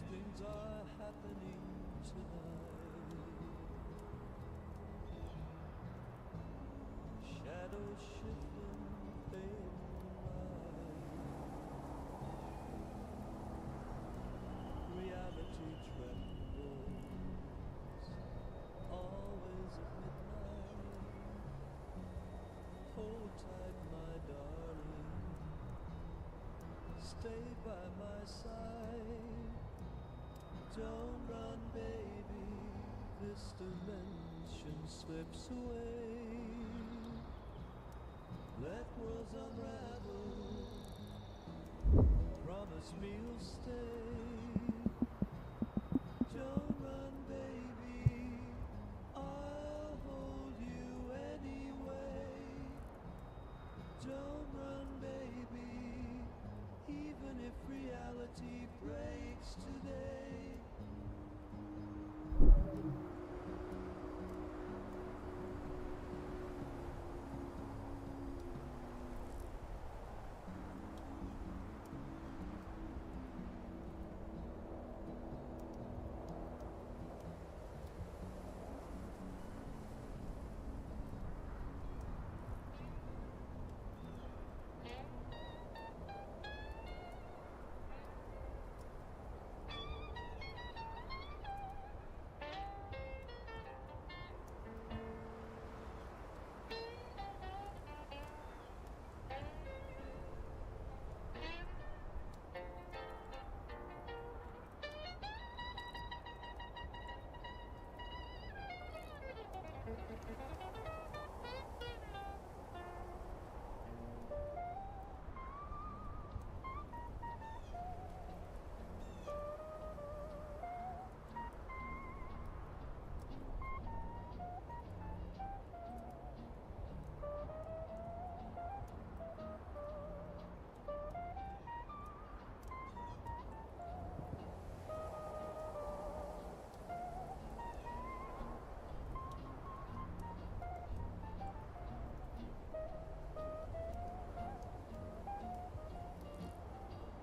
things are happening tonight. Shadows shifting, pale light. Reality trembles, always at midnight. Hold tight, my darling, stay by my side. Don't run, baby, this dimension slips away. Let worlds unravel, promise me you'll stay. Don't run, baby, I'll hold you anyway. Don't run, baby, even if reality breaks today.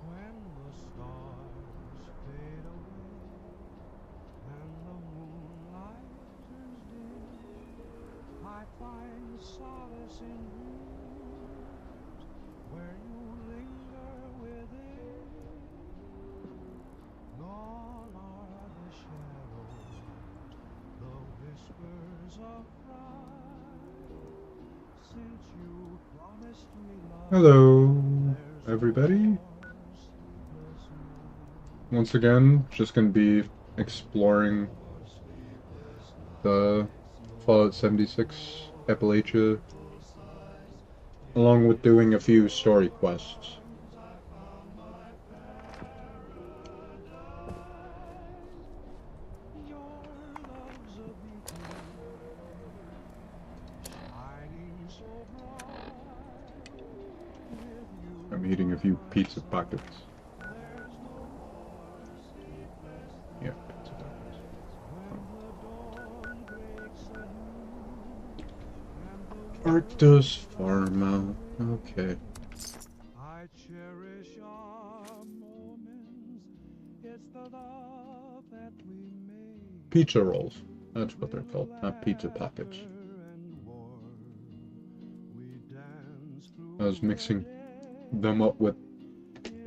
When the stars fade away and the moonlight turns dim, I find solace in dreams where you linger within. Gone are the shadows, the whispers of fright, since you promised me love. Hello, everybody. Once again, just going to be exploring the Fallout 76 Appalachia, along with doing a few story quests. I'm eating a few pizza pockets. Yeah, pizza pockets. Arctos Pharma. Okay. I cherish our moments. It's the love that we made. Pizza rolls. That's what they're called, not pizza pockets. I was mixing them up with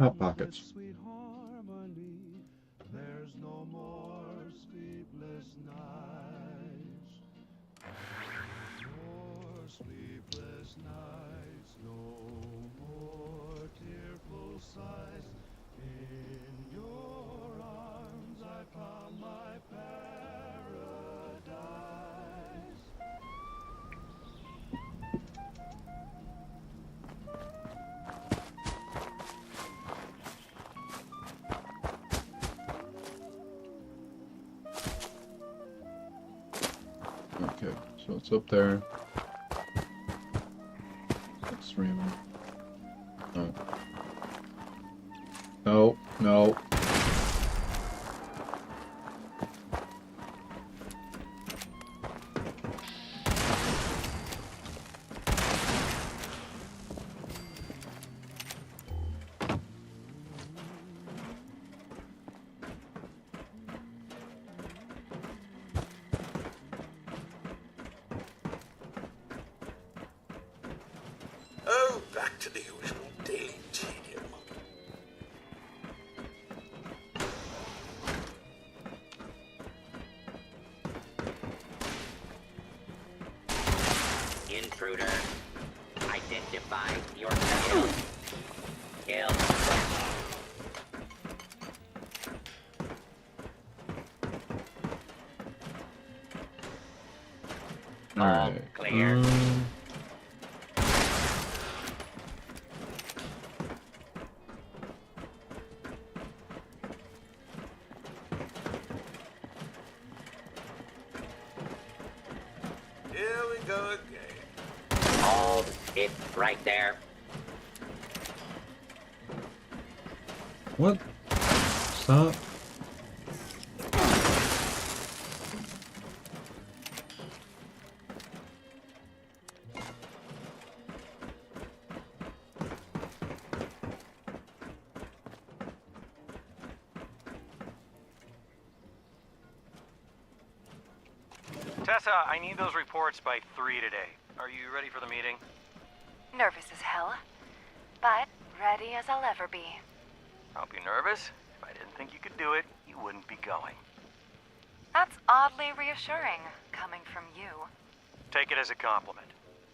hot pockets. There's no more sleepless nights. More sleepless nights. No more tearful sighs. In your arms I found my paradise. Okay, so it's up there. That's 3 of them. No. No, no. the usual daily tedium. Intruder, identify yourself. Kill. Alright. Clear. Here we go again. Hold it right there. What? Stop. Tessa, I need those reports by 3 today. Are you ready for the meeting? Nervous as hell, but ready as I'll ever be. Don't be nervous. If I didn't think you could do it, you wouldn't be going. That's oddly reassuring, coming from you. Take it as a compliment.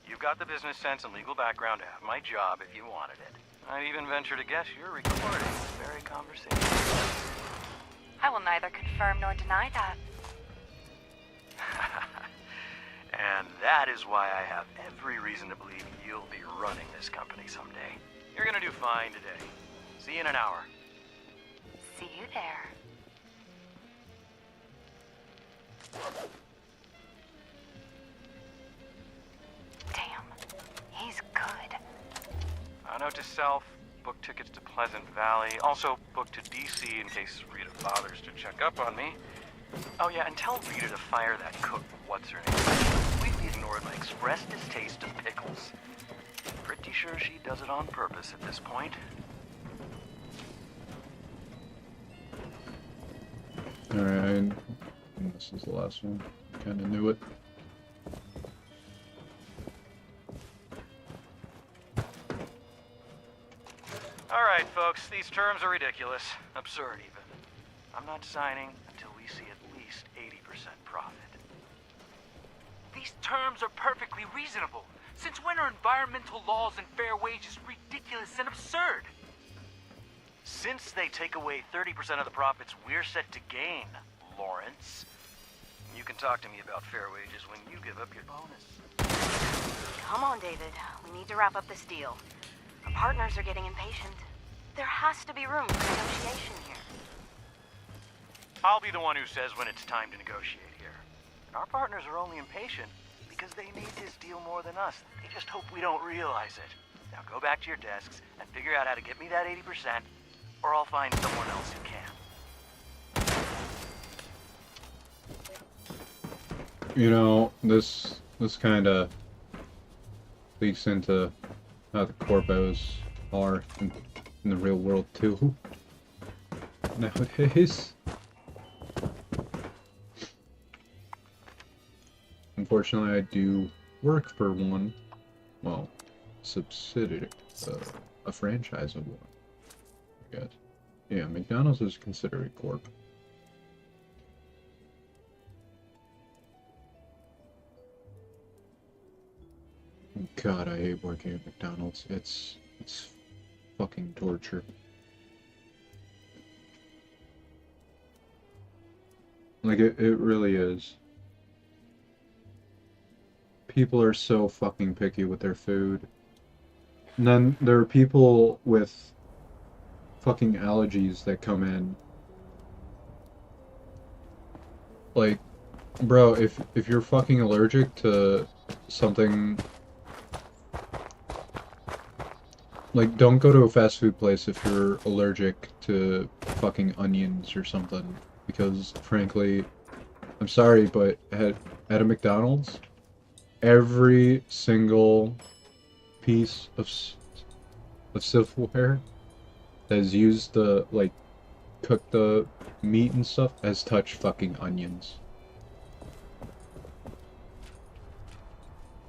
You've got the business sense and legal background to have my job if you wanted it. I'd even venture to guess you're recording this very conversation. I will neither confirm nor deny that. And that is why I have every reason to believe you'll be running this company someday. You're gonna do fine today. See you in an hour. See you there. Damn, he's good. Note to self, book tickets to Pleasant Valley. Also book to DC in case Rita bothers to check up on me. Oh yeah, and tell Rita to fire that cook, what's her name? We've ignored my express distaste of pickles. Pretty sure she does it on purpose at this point. Alright. This is the last one. Kinda knew it. Alright, folks, these terms are ridiculous. Absurd, even. I'm not signing until we see at least 80% profit. These terms are perfectly reasonable. Since when are environmental laws and fair wages ridiculous and absurd? Since they take away 30% of the profits we're set to gain, Lawrence. You can talk to me about fair wages when you give up your bonus. Come on, David. We need to wrap up this deal. Our partners are getting impatient. There has to be room for negotiation here. I'll be the one who says when it's time to negotiate here. Our partners are only impatient because they need this deal more than us. They just hope we don't realize it. Now go back to your desks and figure out how to get me that 80%, or I'll find someone else who can. You know, this kinda leaks into how the corpos are in the real world too. Nowadays. Unfortunately, I do work for one, well, subsidiary, a franchise of one, I guess. Yeah, McDonald's is considered a corp. God, I hate working at McDonald's. It's fucking torture. Like, it really is. People are so fucking picky with their food. And then there are people with fucking allergies that come in. Like, bro, if you're fucking allergic to something, like, don't go to a fast food place if you're allergic to fucking onions or something. Because, frankly, I'm sorry, but at a McDonald's, every single piece of silverware that is used to, like, cook the meat and stuff has touched fucking onions.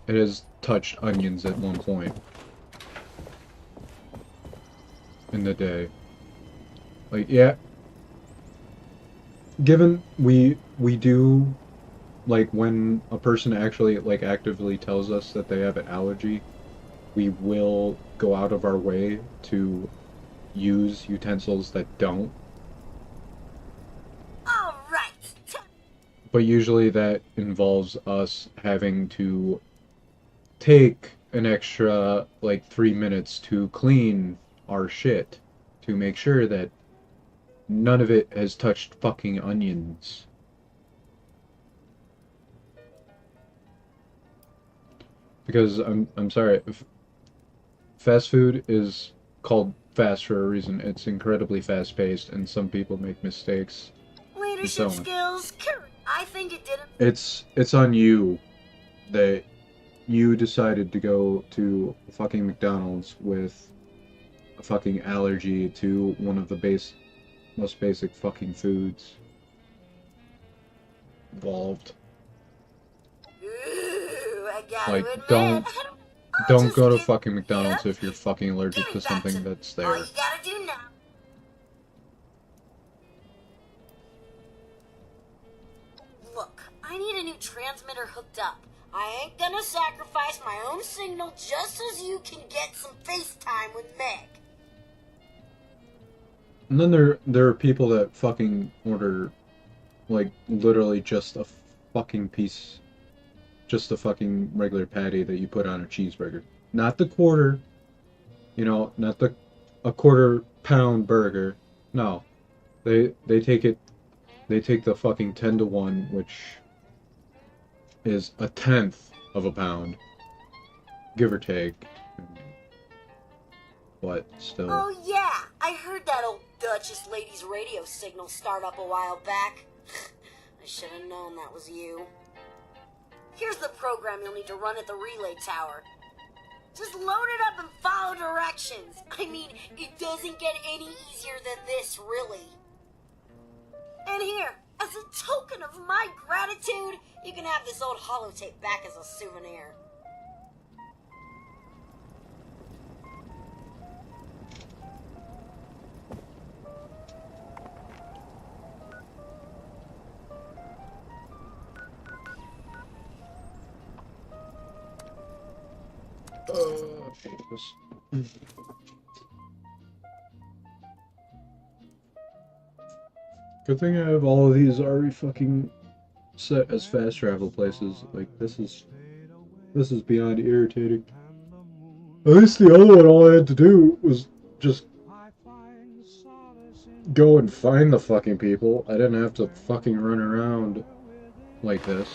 It has touched onions at one point. in the day. Like, yeah, given we do, like, when a person actually, like, actively tells us that they have an allergy, we will go out of our way to use utensils that don't. All right. But usually that involves us having to take an extra, like, 3 minutes to clean our shit to make sure that none of it has touched fucking onions. Because I'm sorry, fast food is called fast for a reason. It's incredibly fast paced, and some people make mistakes. Leadership skills. I think it didn't. It's on you that you decided to go to a fucking McDonald's with a fucking allergy to one of the most basic fucking foods involved. Ooh, I gotta Like, admit, don't go to fucking McDonald's if you're fucking allergic to something that's there. all you gotta do now. Look, I need a new transmitter hooked up. I ain't gonna sacrifice my own signal just so you can get some FaceTime with Meg. And then there are people that fucking order, like, literally just a fucking piece, just a fucking regular patty that you put on a cheeseburger. Not the quarter, not a quarter pound burger. No. They take the fucking 10-to-1, which is a tenth of a pound, give or take. But still. Oh yeah, I heard that old Duchess lady's radio signal start up a while back. I should have known that was you. Here's the program you'll need to run at the relay tower. Just load it up and follow directions. I mean, it doesn't get any easier than this, really. And here, as a token of my gratitude, you can have this old holotape back as a souvenir. Good thing I have all of these already fucking set as fast travel places. Like, this is beyond irritating. At least the other one, all I had to do was just go and find the fucking people. I didn't have to fucking run around like this.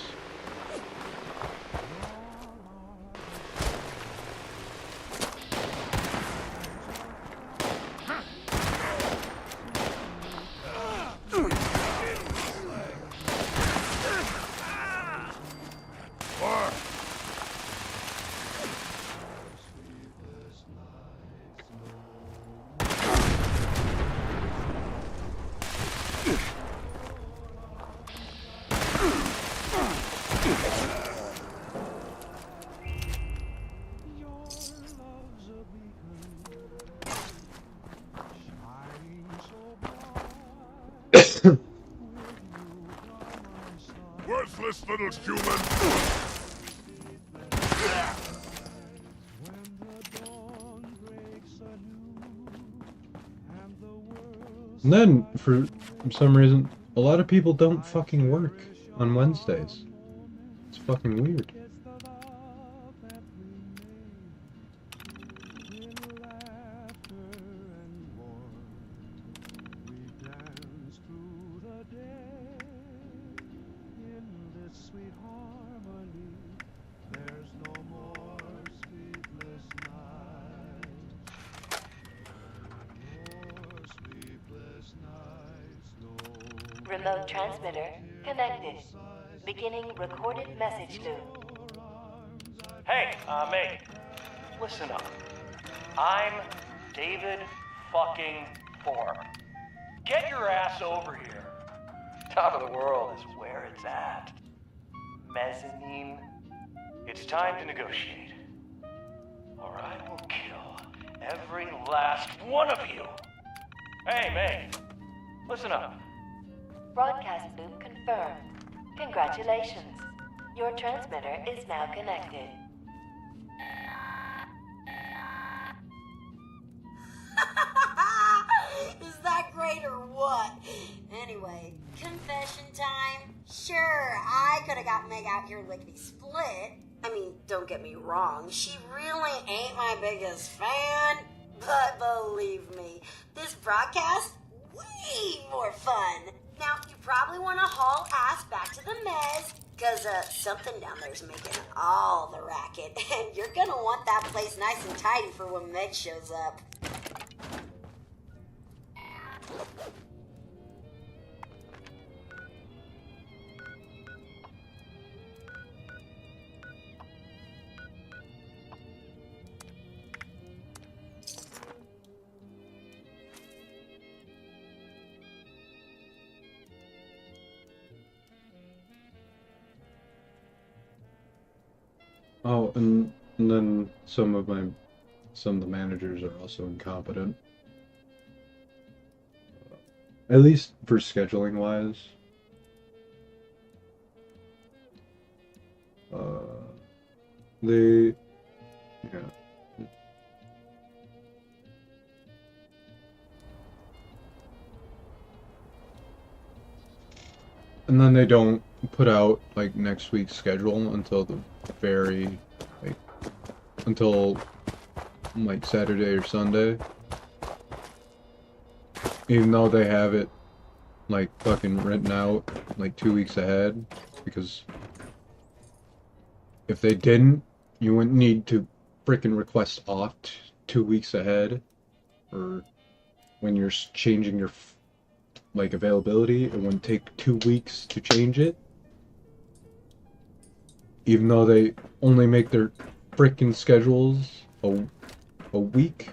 Worthless little human! And then, for some reason, a lot of people don't fucking work on Wednesdays. It's fucking weird. Remote transmitter connected. Beginning recorded message loop. Hey, mate. Listen up. I'm David fucking Four. Get your ass over here. Top of the world is where it's at. Mezzanine. It's time to negotiate. Or I will kill Every last one of you! Hey, May. Listen up. Broadcast loop confirmed. Congratulations. Your transmitter is now connected. Is that great or what? Anyway, confession time. Sure, I could have got Meg out here lickety split. I mean, don't get me wrong, she really ain't my biggest fan. But believe me, this broadcast, way more fun. Now, you probably want to haul ass back to the mez, cause something down there's making all the racket, and you're gonna want that place nice and tidy for when Meg shows up. Oh, and then some of the managers are also incompetent. At least for scheduling wise. They, yeah. And then they don't put out like next week's schedule until the very until like Saturday or Sunday, even though they have it like fucking written out like 2 weeks ahead, because if they didn't, you wouldn't need to freaking request off 2 weeks ahead, or when you're changing your like availability, it wouldn't take 2 weeks to change it. Even though they only make their freaking schedules a week.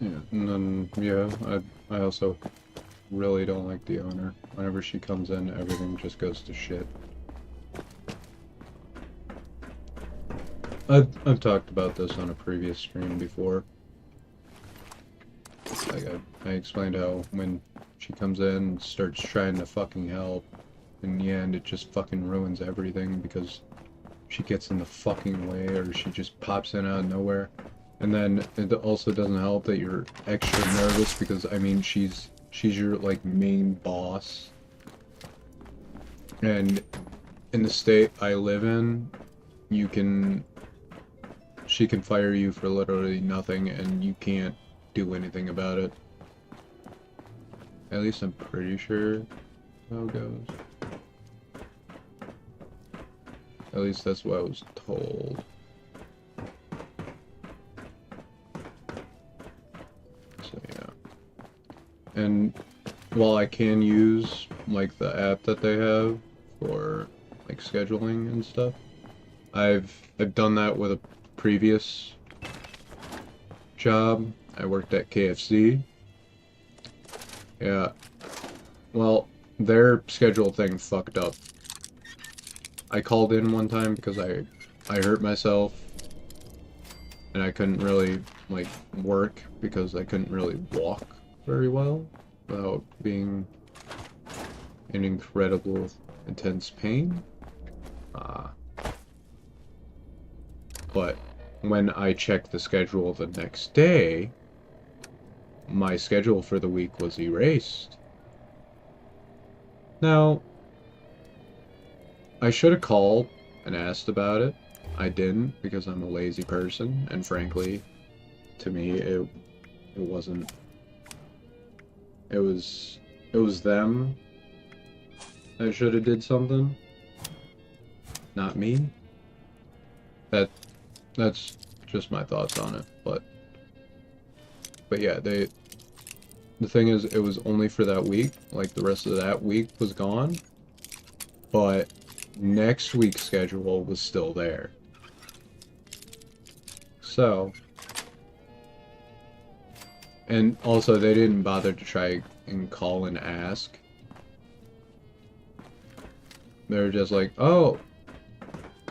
Yeah, and then, yeah, I also really don't like the owner. Whenever she comes in, everything just goes to shit. I've talked about this on a previous stream before. Like I explained how when she comes in and starts trying to fucking help, in the end it just fucking ruins everything because she gets in the fucking way or she just pops in out of nowhere. And then it also doesn't help that you're extra nervous because, I mean, she's your, like, main boss. And in the state I live in, she can fire you for literally nothing and you can't do anything about it. At least I'm pretty sure how it goes. At least that's what I was told. So yeah. And while I can use like the app that they have for like scheduling and stuff, I've done that with a previous job. I worked at KFC. Yeah. Well, their schedule thing fucked up. I called in one time because I hurt myself and I couldn't really like work because I couldn't really walk very well without being in incredible intense pain. But when I checked the schedule the next day, my schedule for the week was erased. Now, I should have called and asked about it. I didn't because I'm a lazy person, and frankly, to me, it wasn't. It was them that should have did something, not me. That's just my thoughts on it, but yeah, the thing is, it was only for that week. Like the rest of that week was gone, but next week's schedule was still there. So, and also they didn't bother to try and call and ask. They were just like, oh,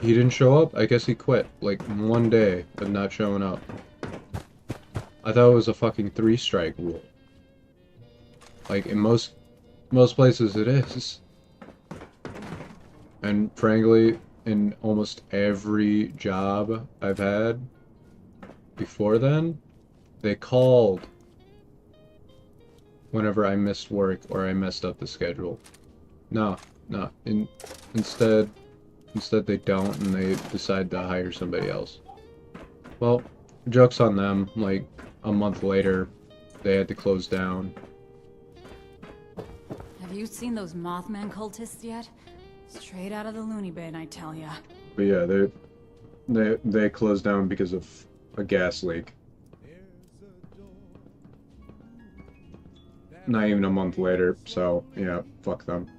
he didn't show up? I guess he quit. Like, one day of not showing up. I thought it was a fucking 3-strike rule. Like, in most places it is. And frankly, in almost every job I've had before then, they called whenever I missed work or I messed up the schedule. No. Instead they don't, and they decide to hire somebody else. Well, joke's on them. Like, a month later, they had to close down. Have you seen those Mothman cultists yet? Straight out of the loony bin, I tell ya. But yeah, they closed down because of a gas leak. Not even a month later, so yeah, fuck them.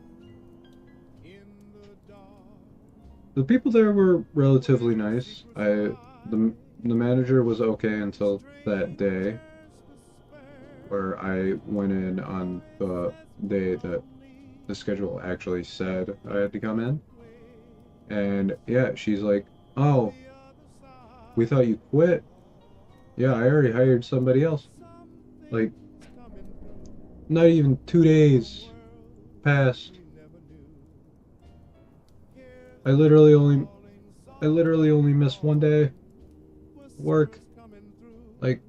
The people there were relatively nice. The manager was okay until that day, where I went in on the day that the schedule actually said I had to come in. And yeah, she's like, oh, we thought you quit. Yeah, I already hired somebody else. Like, not even 2 days passed. I literally only missed 1 day work. Like,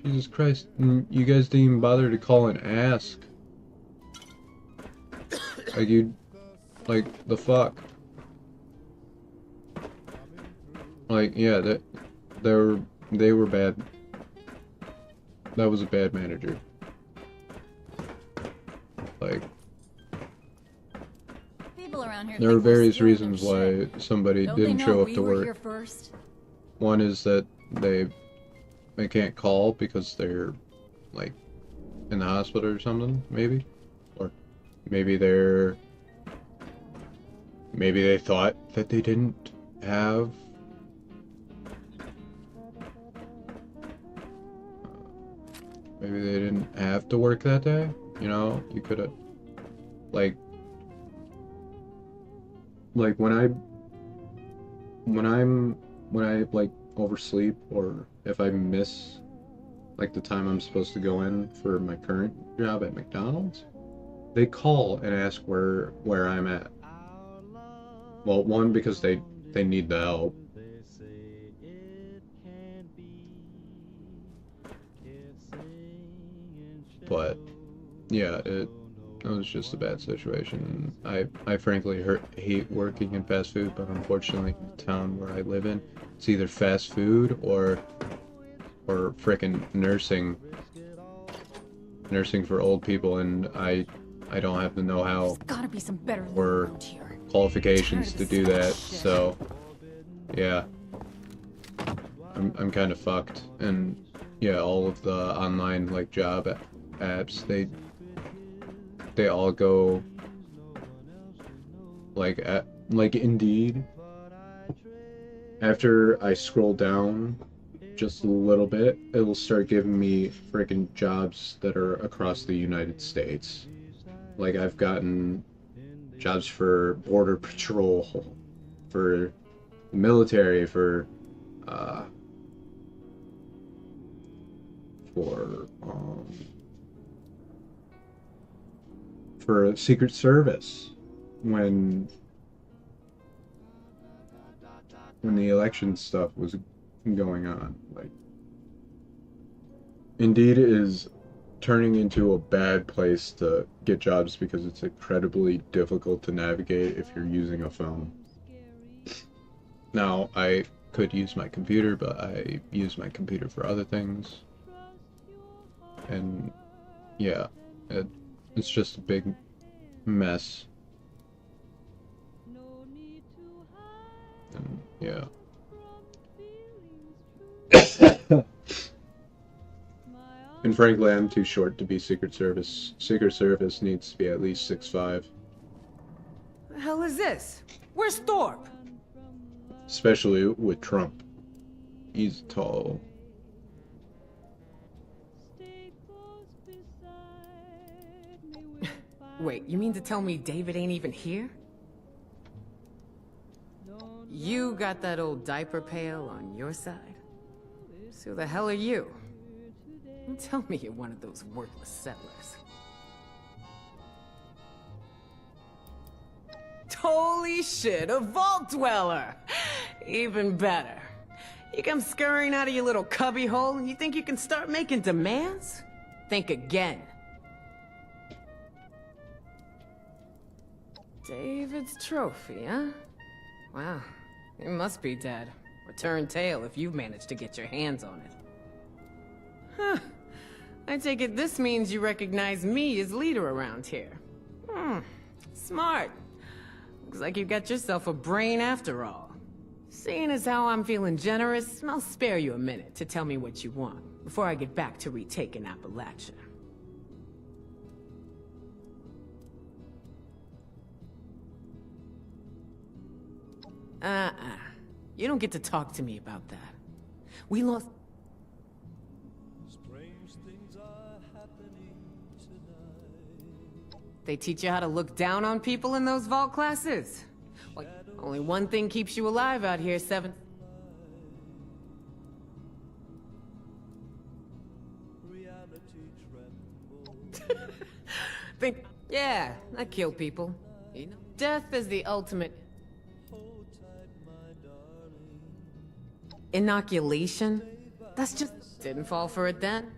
Jesus Christ, and you guys didn't even bother to call and ask. Like, the fuck. Like, yeah, they were bad. That was a bad manager. Like, there are various reasons why somebody didn't show up to work. One is that they can't call because they're, like, in the hospital or something, maybe? Or maybe they thought that they didn't have... Maybe they didn't have to work that day? You know, you could've... Like when when I like oversleep, or if I miss like the time I'm supposed to go in for my current job at McDonald's, they call and ask where I'm at. Well, one, because they need the help. But yeah, it was just a bad situation. I frankly hate working in fast food, but unfortunately, the town where I live in, it's either fast food or frickin' nursing for old people, and I don't have the know-how There's gotta be some better loot or around here. qualifications to do that. Shit. So yeah, I'm kind of fucked. And yeah, all of the online like job apps, they all go like like Indeed. After I scroll down just a little bit, it'll start giving me freaking jobs that are across the United States. Like I've gotten jobs for border patrol, for the military, for for Secret Service when the election stuff was going on. Like, Indeed is turning into a bad place to get jobs because it's incredibly difficult to navigate if you're using a phone. Now, I could use my computer, but I use my computer for other things. And yeah, it's just a big mess. And yeah. And frankly, I'm too short to be Secret Service. Secret Service needs to be at least 6'5". The hell is this? Where's Thorpe? Especially with Trump. He's tall. Wait, you mean to tell me David ain't even here? You got that old diaper pail on your side? So who the hell are you? Don't tell me you're one of those worthless settlers. Holy shit, a vault dweller! Even better. You come scurrying out of your little cubby hole and you think you can start making demands? Think again. David's trophy, huh? Wow, it must be dead. Return tail if you've managed to get your hands on it. Huh. I take it this means you recognize me as leader around here. Smart. Looks like you got yourself a brain after all. Seeing as how I'm feeling generous, I'll spare you a minute to tell me what you want before I get back to retaking Appalachia. You don't get to talk to me about that. We lost... Strange things are happening tonight. They teach you how to look down on people in those vault classes? Like, only one thing keeps you alive out here, Seventh. Reality trembles. Think... Yeah, I kill people. You know, death is the ultimate... Hold tight, my darling. Inoculation? That's just... Didn't fall for it then?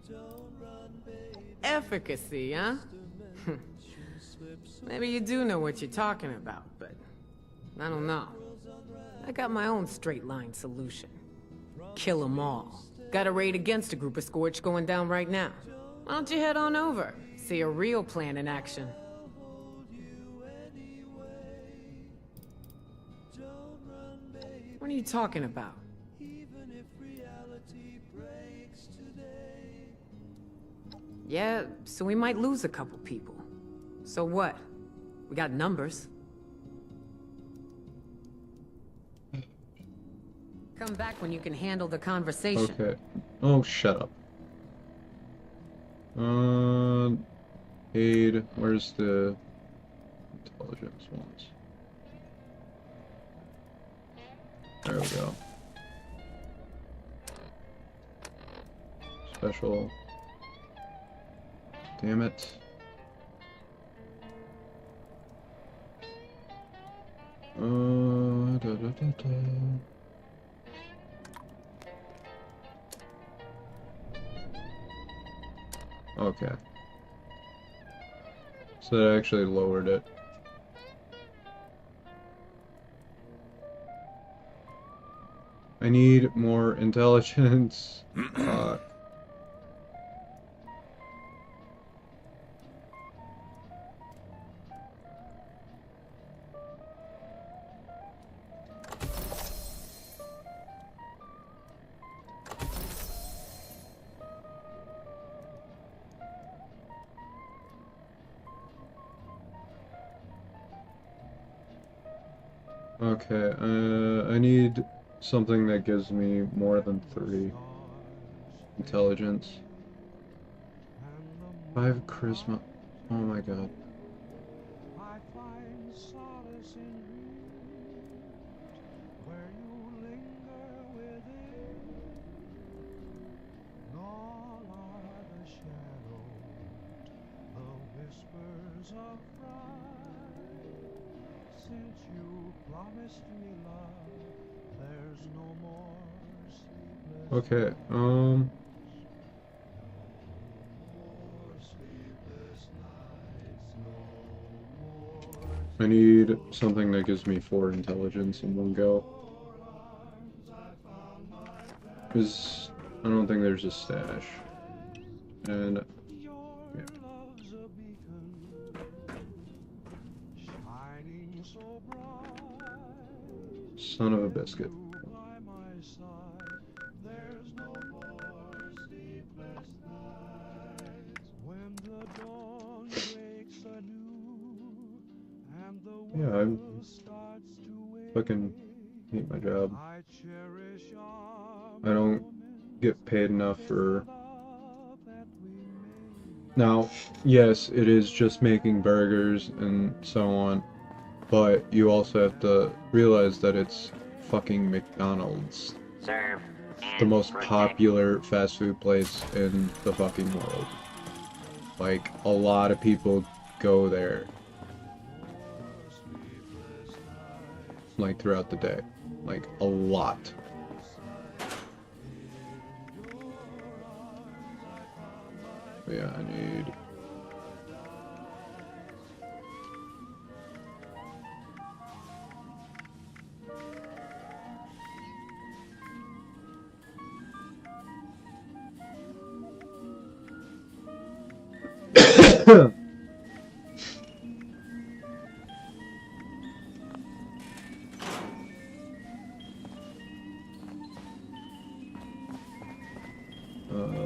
Don't run, baby. Efficacy, huh? Maybe you do know what you're talking about, but... I don't know. I got my own straight-line solution. Kill 'em all. Got a raid against a group of Scorch going down right now. Why don't you head on over? See a real plan in action. What are you talking about? Even if reality breaks today. Yeah, so we might lose a couple people. So what? We got numbers. Come back when you can handle the conversation. Okay. Oh, shut up. Aid. Where's the intelligence ones? There we go. Special. Damn it. Da, da, da, da. Okay. So that actually lowered it. I need more intelligence. Okay, I need something that gives me more than 3 intelligence. 5 charisma. Oh my god. I find solace in dreams where you linger within. Nor are the shadows the whispers of fright. Since you promised me love, there's no more sleepless Okay, I need something that gives me 4 intelligence in one go. Because I don't think there's a stash. And yeah. Son of a biscuit. Yeah, I fucking hate my job. I don't get paid enough for... Now, yes, it is just making burgers and so on, but you also have to realize that it's fucking McDonald's. Serve The and most protect. popular fast food place in the fucking world. Like, a lot of people go there. Like, throughout the day. Like, a lot. But yeah, I need...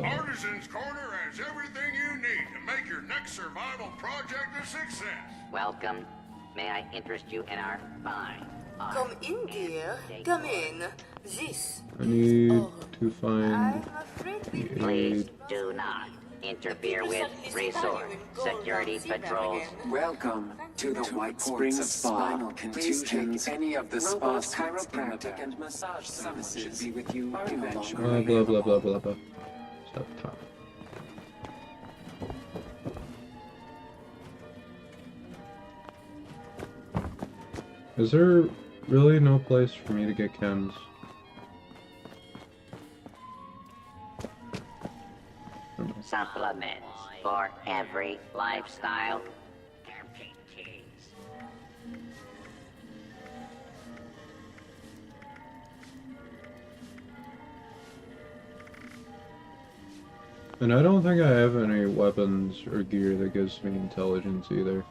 Artisan's Corner has everything you need to make your next survival project a success. Welcome. May I interest you in our fine art Come in, dear. and Come decor? in. This. I need Oh, to find I'm afraid we the Please aid. do not interfere with resort security patrols. Welcome to the White Springs Spa. Please take any of the spa's chiropractic and massage services be with you eventually. Blah blah blah blah blah. Stop talking. Is there really no place for me to get chems? Supplements for every lifestyle. And I don't think I have any weapons or gear that gives me intelligence either.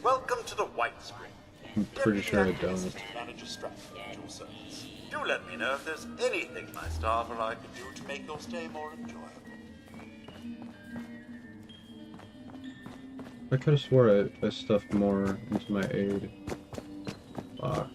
Welcome to the White Spring. I'm pretty sure I don't. Manager Stratton at your service. Do let me know if there's anything my staff or I can do to make your stay more enjoyable. I could have swore I stuffed more into my aid box.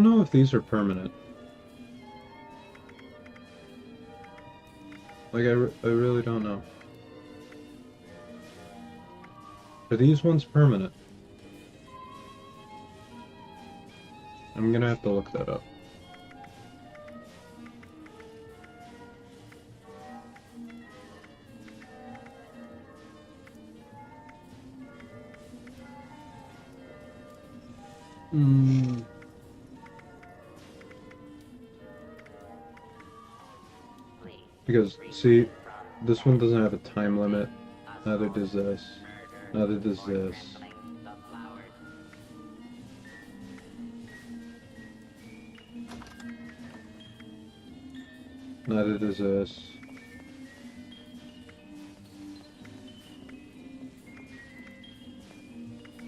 don't know if these are permanent. Like, I really don't know. Are these ones permanent? I'm gonna have to look that up. Because, see, this one doesn't have a time limit. Neither does this. Neither does this. Neither does this.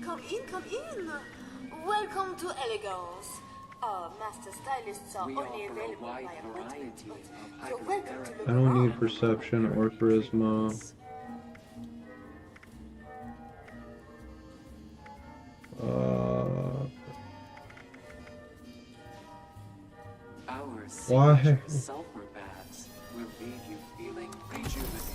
Come in. Welcome to Elegance. Our master stylists are only available by appointment, but you're welcome to look I don't around. need perception or charisma. Why? Sulfur baths will leave you feeling rejuvenated.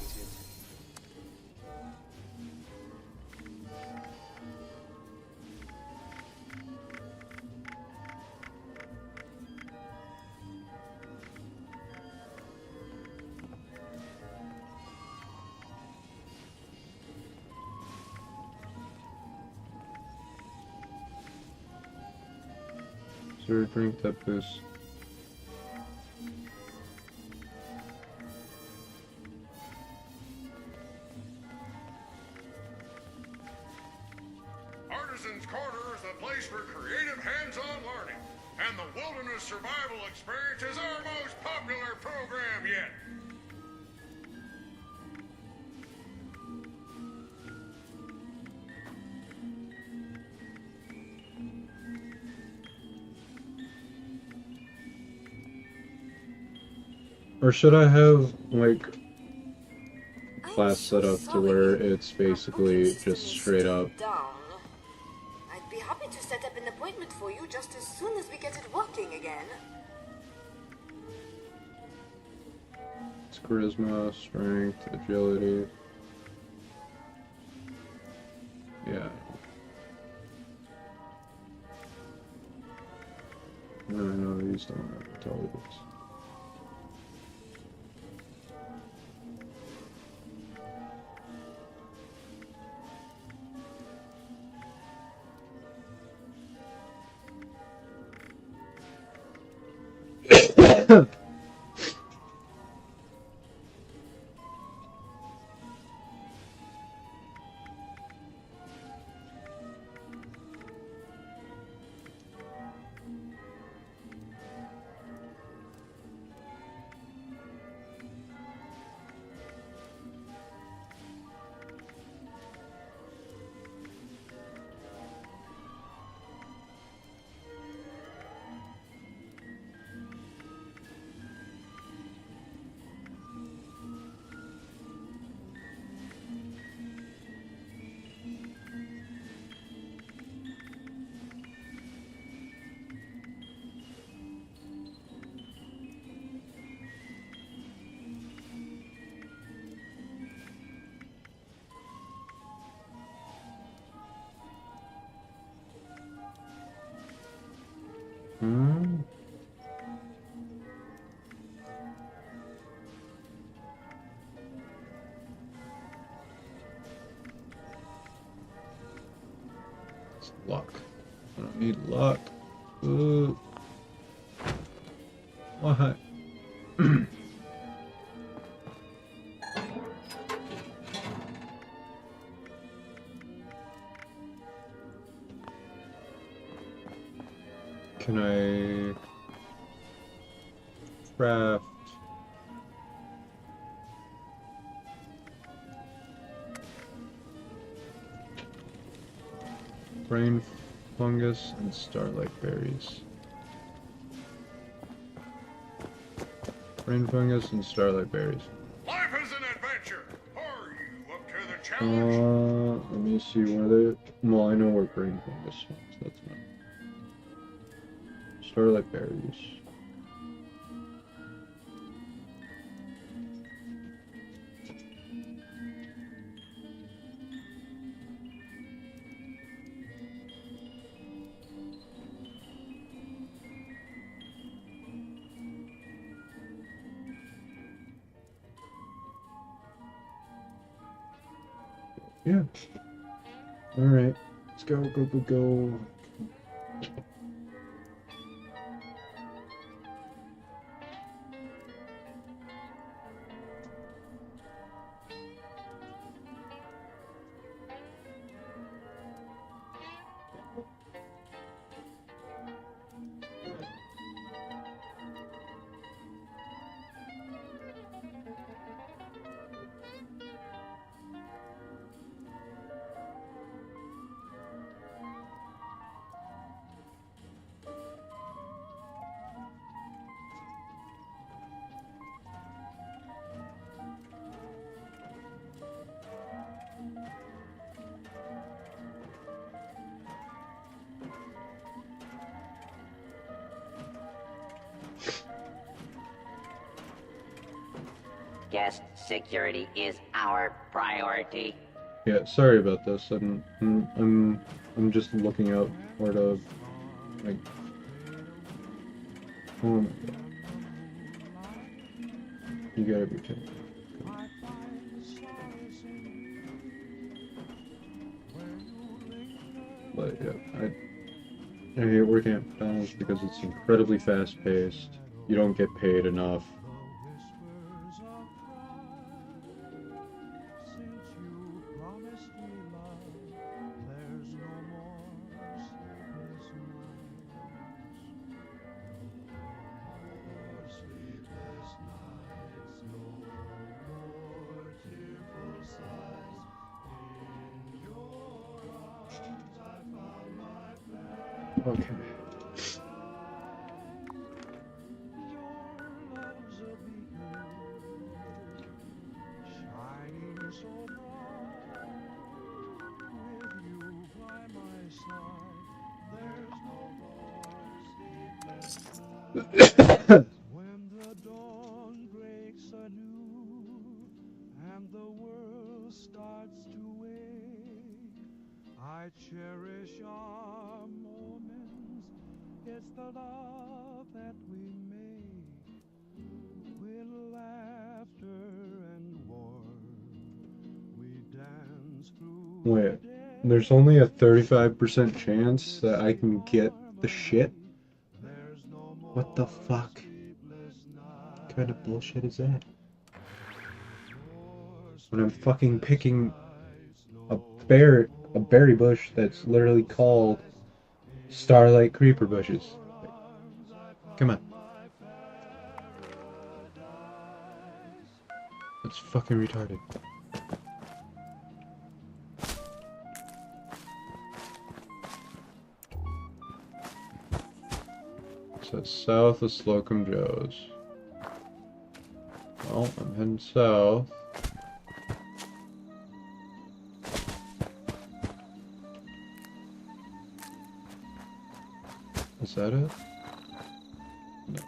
Is there a drink that boosts? Artisan's Corner is a place for creative hands-on learning, and the Wilderness Survival Experience is our most popular program yet. Or should I have, like, class set up to where it's basically just straight up? I'd be happy to set up an appointment for you just as soon as we get it working again. It's charisma, strength, agility. Yeah. No, these don't have intelligence. It's luck. I don't need luck. Ooh. Why? Can I craft brain fungus and starlight berries? Brain fungus and starlight berries. Life is an adventure. Are you up to the challenge? Let me see where they. Well, I know where brain fungus is. That's not. Starlight berries. Yeah. Alright. Let's go, go, go, go. Guest security is our priority. Yeah, sorry about this. I'm just looking out where to, like, oh my god. You gotta be kidding. But yeah, I hate working at McDonald's because it's incredibly fast paced. You don't get paid enough. Okay. When the dawn breaks anew and the world starts to wake, I cherish our moments. It's the love that we make with laughter and warmth. We dance through. Wait, there's only a 35% chance that I can get the shit? What the fuck? What kind of bullshit is that? When I'm fucking picking a berry bush that's literally called Starlight Creeper Bushes. Come on. That's fucking retarded. So it's south of Slocum Joe's. Well, I'm heading south. Is that it? No.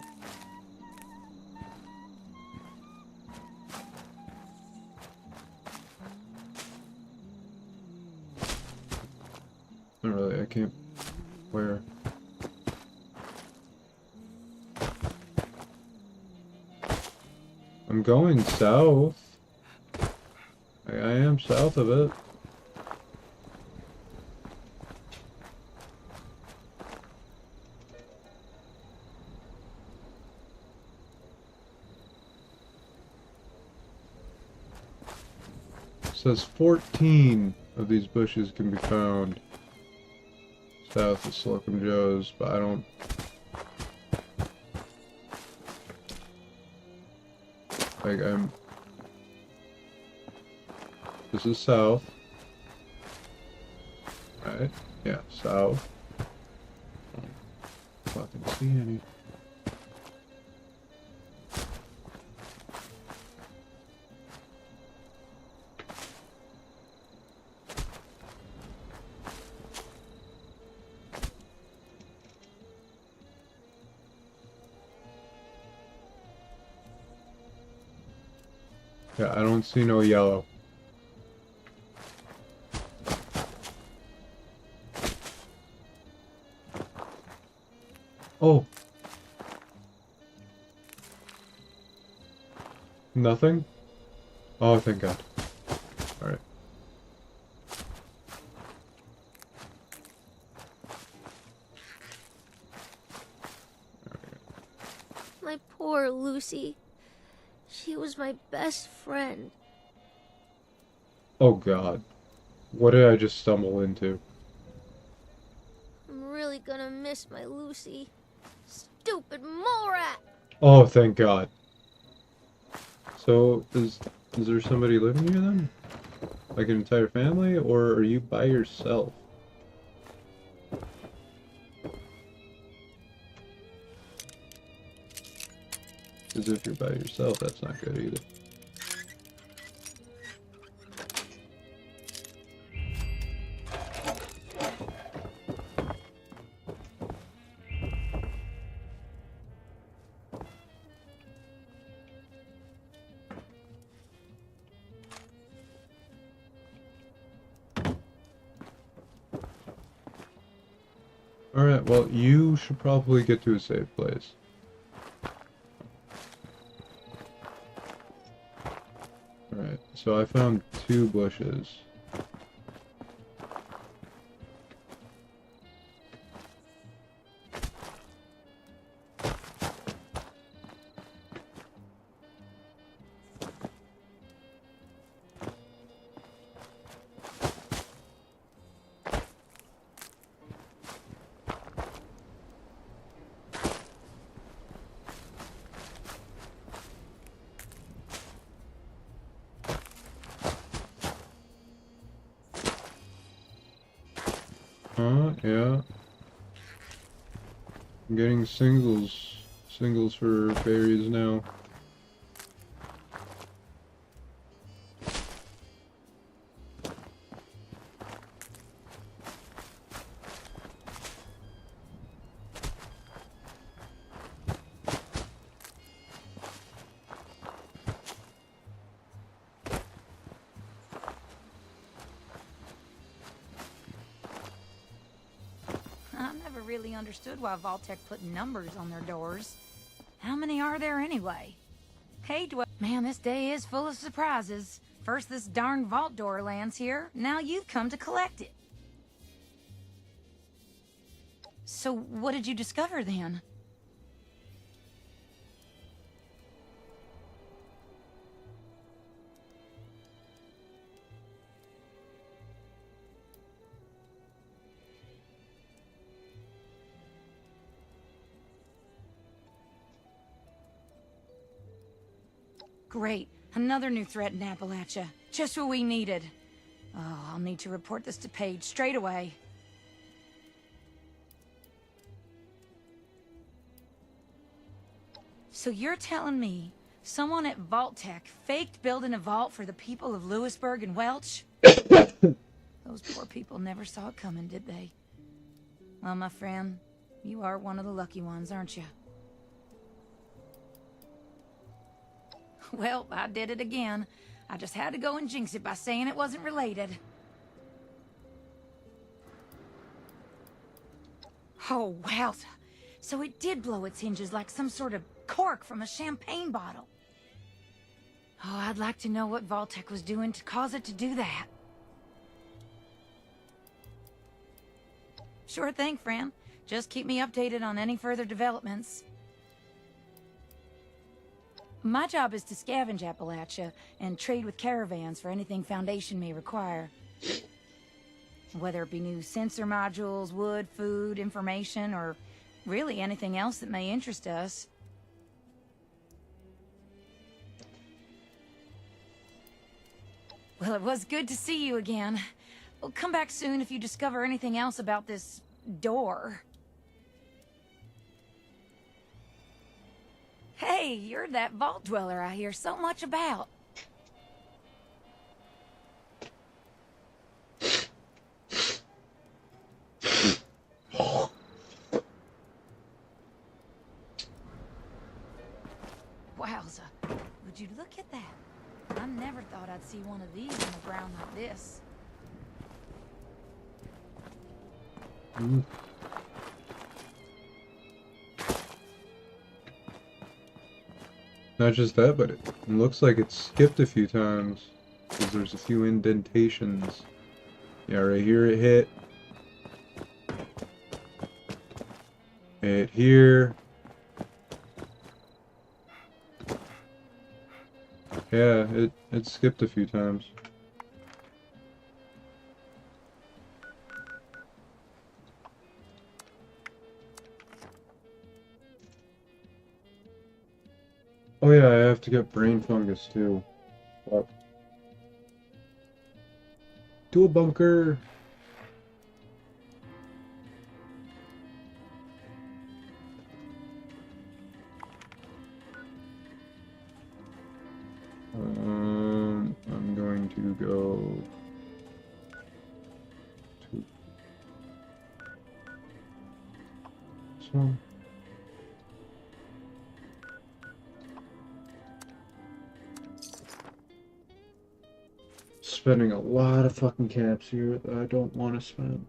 Not really, I can't. Where? I'm going south. I am south of it. It says 14 of these bushes can be found south of Slocum Joe's, but I don't. Like, this is south. Right? Yeah, south. I don't fucking see any. Yeah, I don't see no yellow. Oh. Nothing? Oh, thank God. Alright. My poor Lucy. She was my best friend. Oh God. What did I just stumble into? I'm really gonna miss my Lucy. Stupid mole rat! Oh, thank God. So, is there somebody living here then? Like an entire family, or are you by yourself? Because if you're by yourself, that's not good either. Alright, well, you should probably get to a safe place. Alright, so I found 2 bushes. Yeah. I'm getting singles for berries now. I've never really understood why Vault-Tec put numbers on their doors. How many are there anyway? Hey, man, this day is full of surprises. First this darn vault door lands here, now you've come to collect it. So what did you discover then? Great. Another new threat in Appalachia. Just what we needed. Oh, I'll need to report this to Paige straight away. So you're telling me someone at Vault-Tec faked building a vault for the people of Lewisburg and Welch? Those poor people never saw it coming, did they? Well, my friend, you are one of the lucky ones, aren't you? Well, I did it again. I just had to go and jinx it by saying it wasn't related. Oh, wowza. So it did blow its hinges like some sort of cork from a champagne bottle. Oh, I'd like to know what Vault-Tec was doing to cause it to do that. Sure thing, friend. Just keep me updated on any further developments. My job is to scavenge Appalachia and trade with caravans for anything Foundation may require. Whether it be new sensor modules, wood, food, information, or really anything else that may interest us. Well, it was good to see you again. Well, come back soon if you discover anything else about this door. Hey, you're that vault dweller I hear so much about. Wowza. Would you look at that? I never thought I'd see one of these on the ground like this. Mm. Not just that, but it looks like it's skipped a few times. Because there's a few indentations. Yeah, right here it hit. It here. Yeah, it skipped a few times. Oh yeah, I have to get brain fungus too. Fuck. To a bunker. I'm going to go to this one. Spending a lot of fucking caps here that I don't want to spend.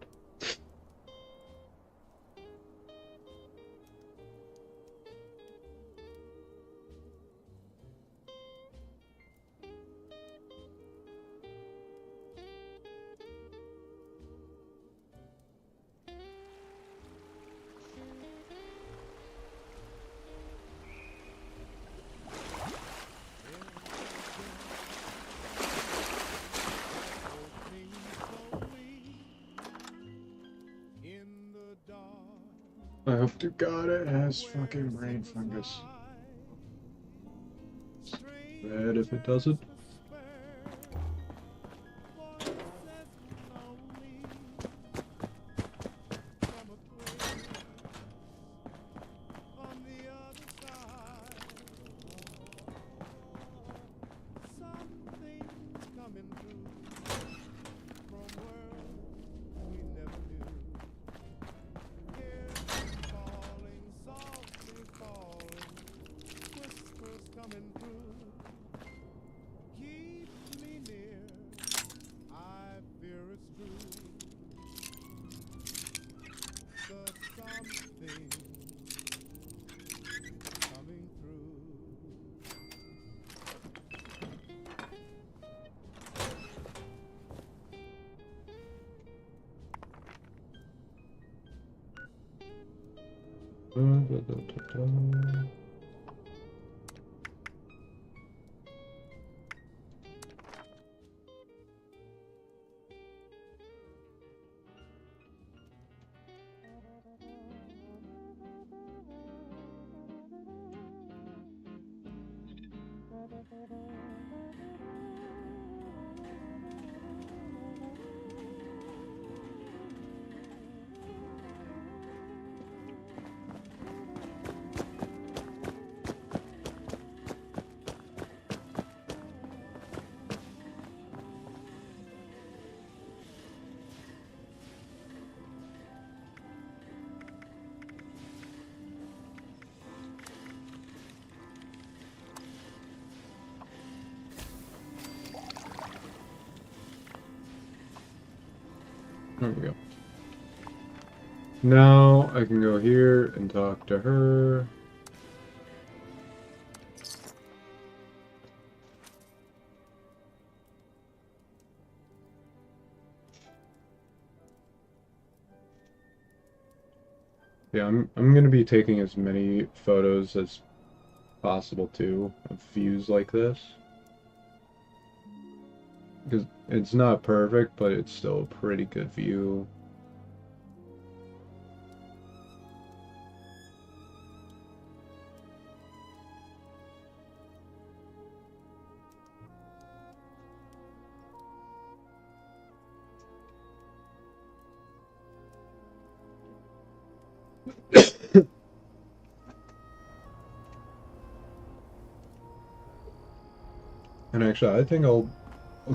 I hope to God it has fucking brain fungus. Bad if it doesn't. There we go. Now I can go here and talk to her. Yeah, I'm gonna be taking as many photos as possible too of views like this. Because it's not perfect, but it's still a pretty good view. And actually, I think I'll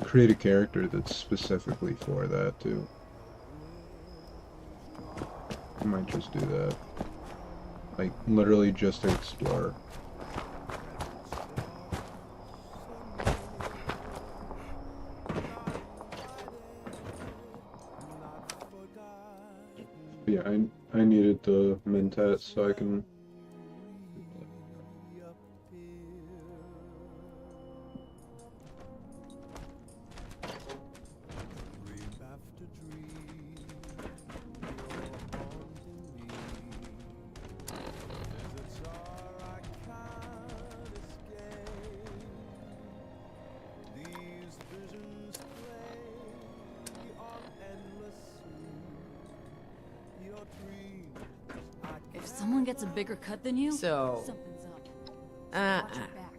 create a character that's specifically for that too. I might just do that. Like, literally just to explore. Yeah, I needed the mentat so I can. If someone gets a bigger cut than you, So, something's up. So watch your back.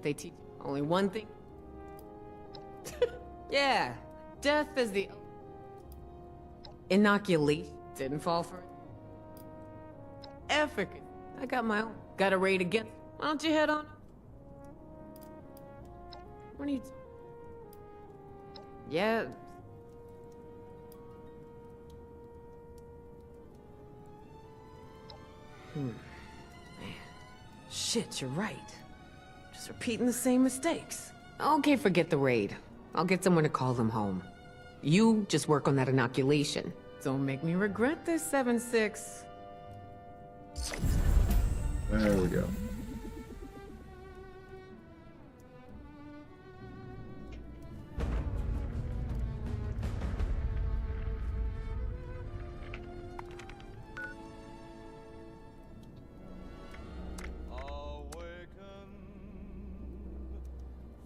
They teach only one thing. Yeah, death is the inoculation. Didn't fall for it. Efficacy. I got my own. Got a raid again. Why don't you head on? What are you? Yeah. Man. Shit, you're right. Just repeating the same mistakes. Okay, forget the raid. I'll get someone to call them home. You just work on that inoculation. Don't make me regret this, 7-6. There we go.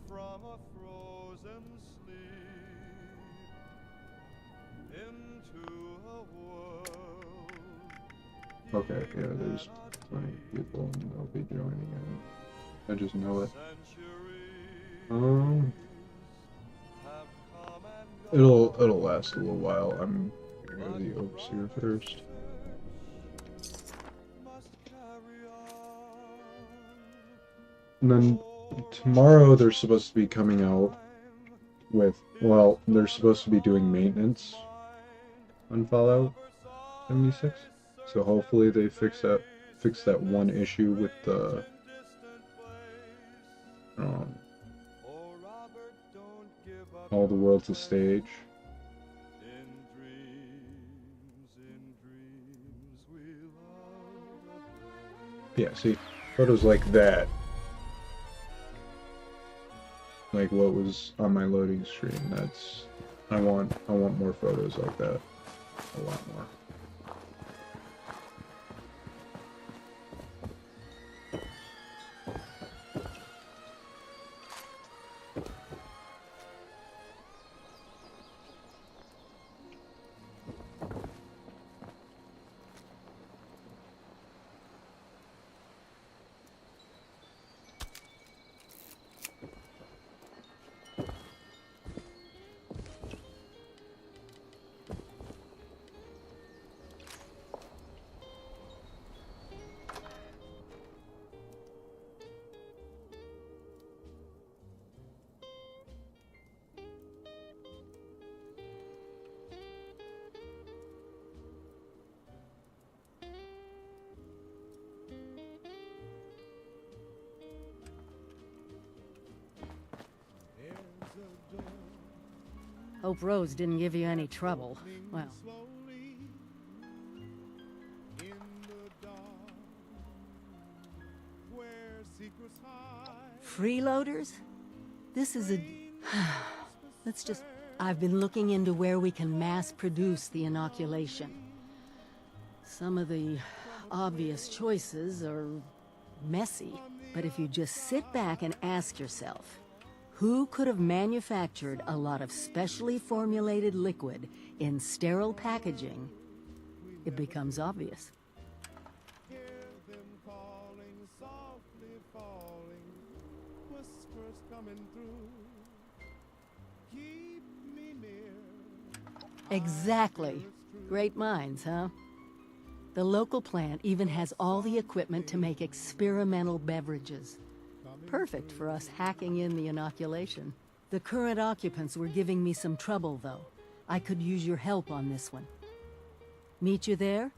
From a frozen sleep into a world. Okay, yeah, there's plenty of people and they'll be joining in. I just know it. It'll last a little while. I'm gonna go to the overseer first. And then tomorrow they're supposed to be coming out with, well, they're supposed to be doing maintenance on Fallout 76. So hopefully they fix that one issue with the all the world's a stage. Yeah, see, photos like that. Like what was on my loading screen. That's I want more photos like that. A lot more. Hope Rose didn't give you any trouble. Well, freeloaders? This is a... Let's just... I've been looking into where we can mass produce the inoculation. Some of the obvious choices are messy, but if you just sit back and ask yourself, who could have manufactured a lot of specially formulated liquid in sterile packaging, it becomes obvious. Exactly. Great minds, huh? The local plant even has all the equipment to make experimental beverages. Perfect for us hacking in the inoculation. The current occupants were giving me some trouble, though. I could use your help on this one. Meet you there?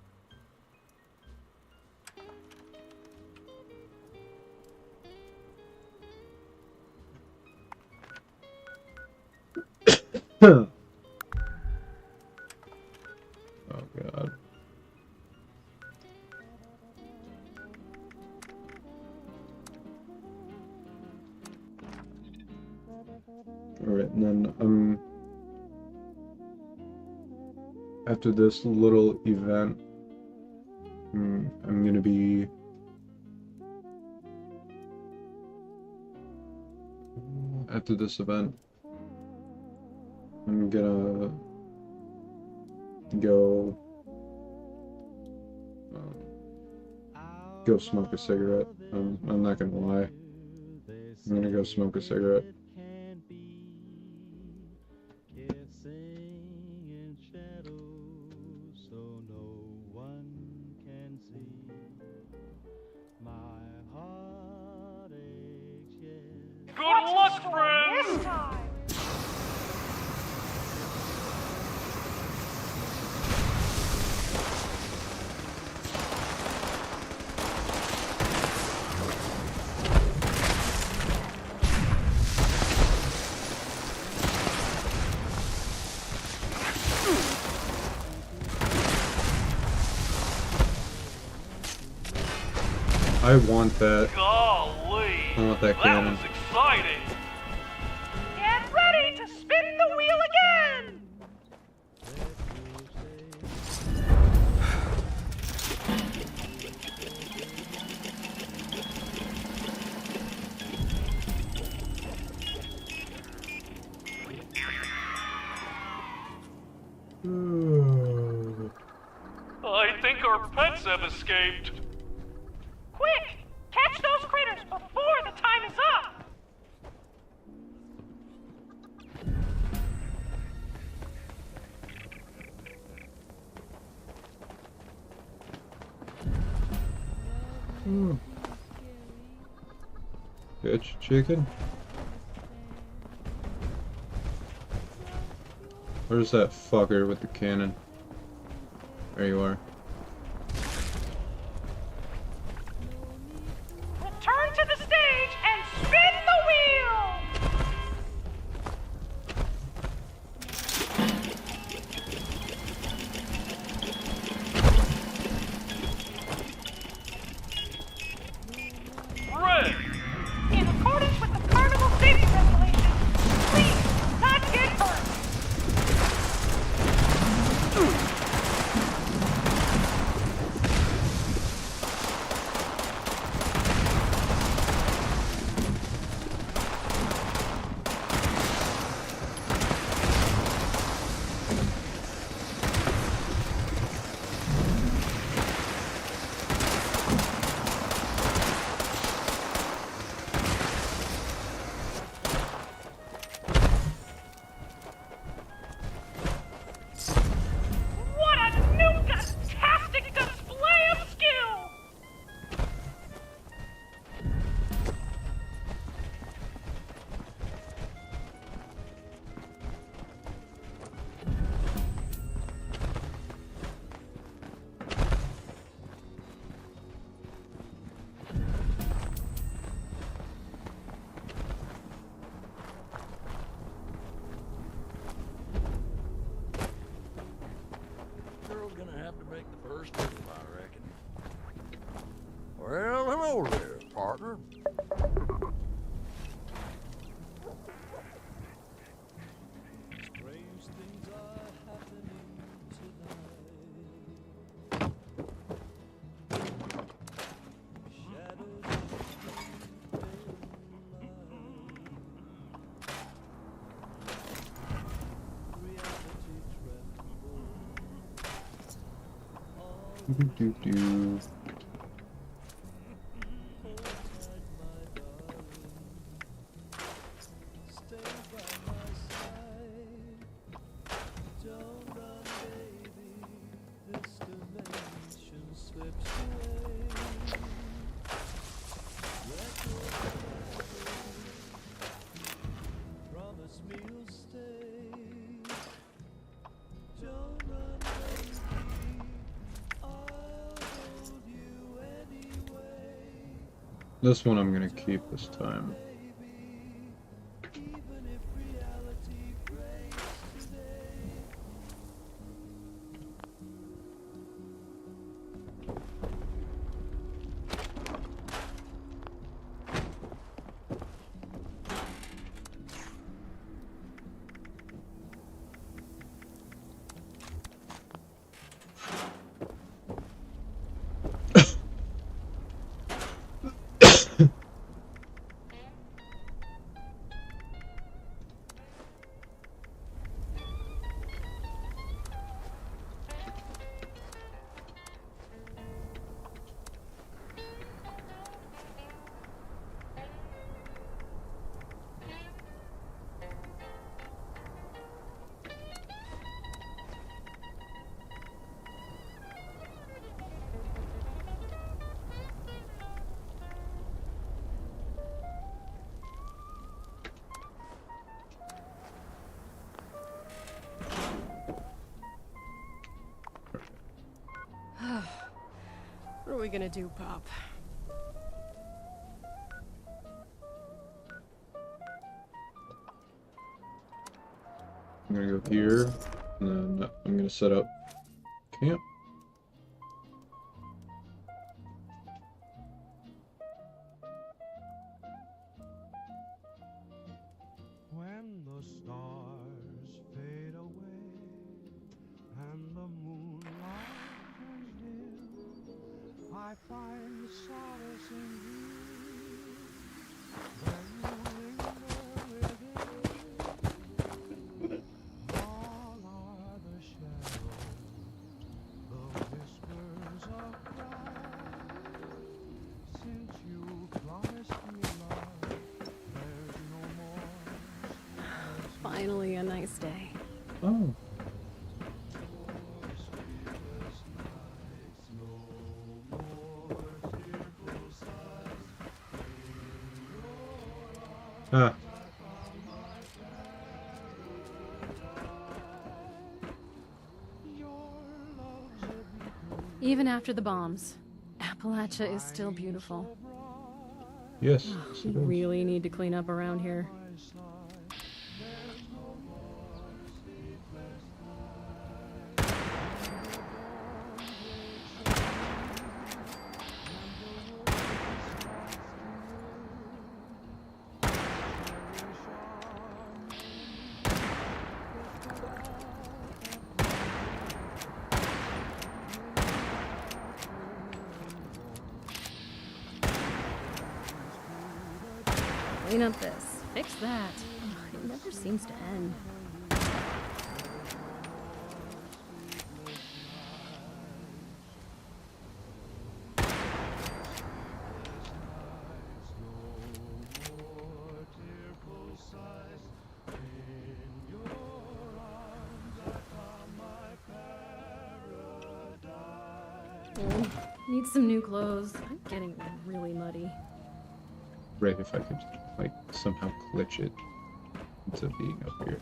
Alright, and then after this little event, I'm gonna be after this event, I'm gonna go smoke a cigarette. I'm not gonna lie. I'm gonna go smoke a cigarette. Good luck, friends! I want that. Golly! I want that cannon. That was exciting! Get ready to spin the wheel again! I think our pets have escaped. Quick! Catch those critters before the time is up! Bitch chicken? Where's that fucker with the cannon? There you are. Return to the stage and spin the wheel! Red! In accordance with the carnival safety regulations, please not get hurt. What a new fantastic display of skill! Girl's gonna have to make the first move, I reckon. Well, hello there, partner. Strange things are happening tonight. Shadows Do. This one I'm gonna keep this time. we gonna do, Pop? I'm gonna go here, and then I'm gonna set up camp. When the stars fade away and the moonlight turns dim, I find solace in you. When you linger within, all are the shadows, the whispers of pride. Since you promised me love, there's no more. Finally, a nice day. Oh. Huh. Even after the bombs, Appalachia is still beautiful. Yes. Oh, yes, we it is. really need to clean up around here. Clean up this, fix that. Ugh, it never seems to end. Need some new clothes. I'm getting really muddy. Right, if I could, like, somehow glitch it into being up here.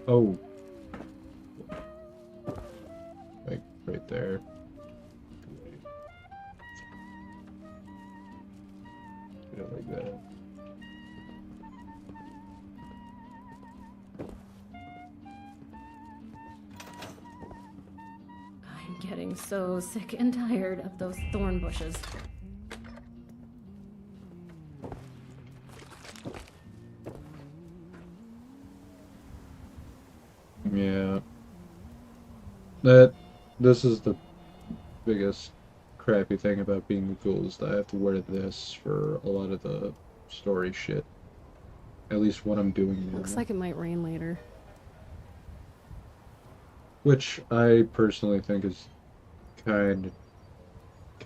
Oh. Like, right there. Get it like that. I'm getting so sick and tired of those thorn bushes. Yeah. This is the biggest crappy thing about being the ghoul is that I have to wear this for a lot of the story shit. At least what I'm doing now. Looks like it might rain later. Which I personally think is kind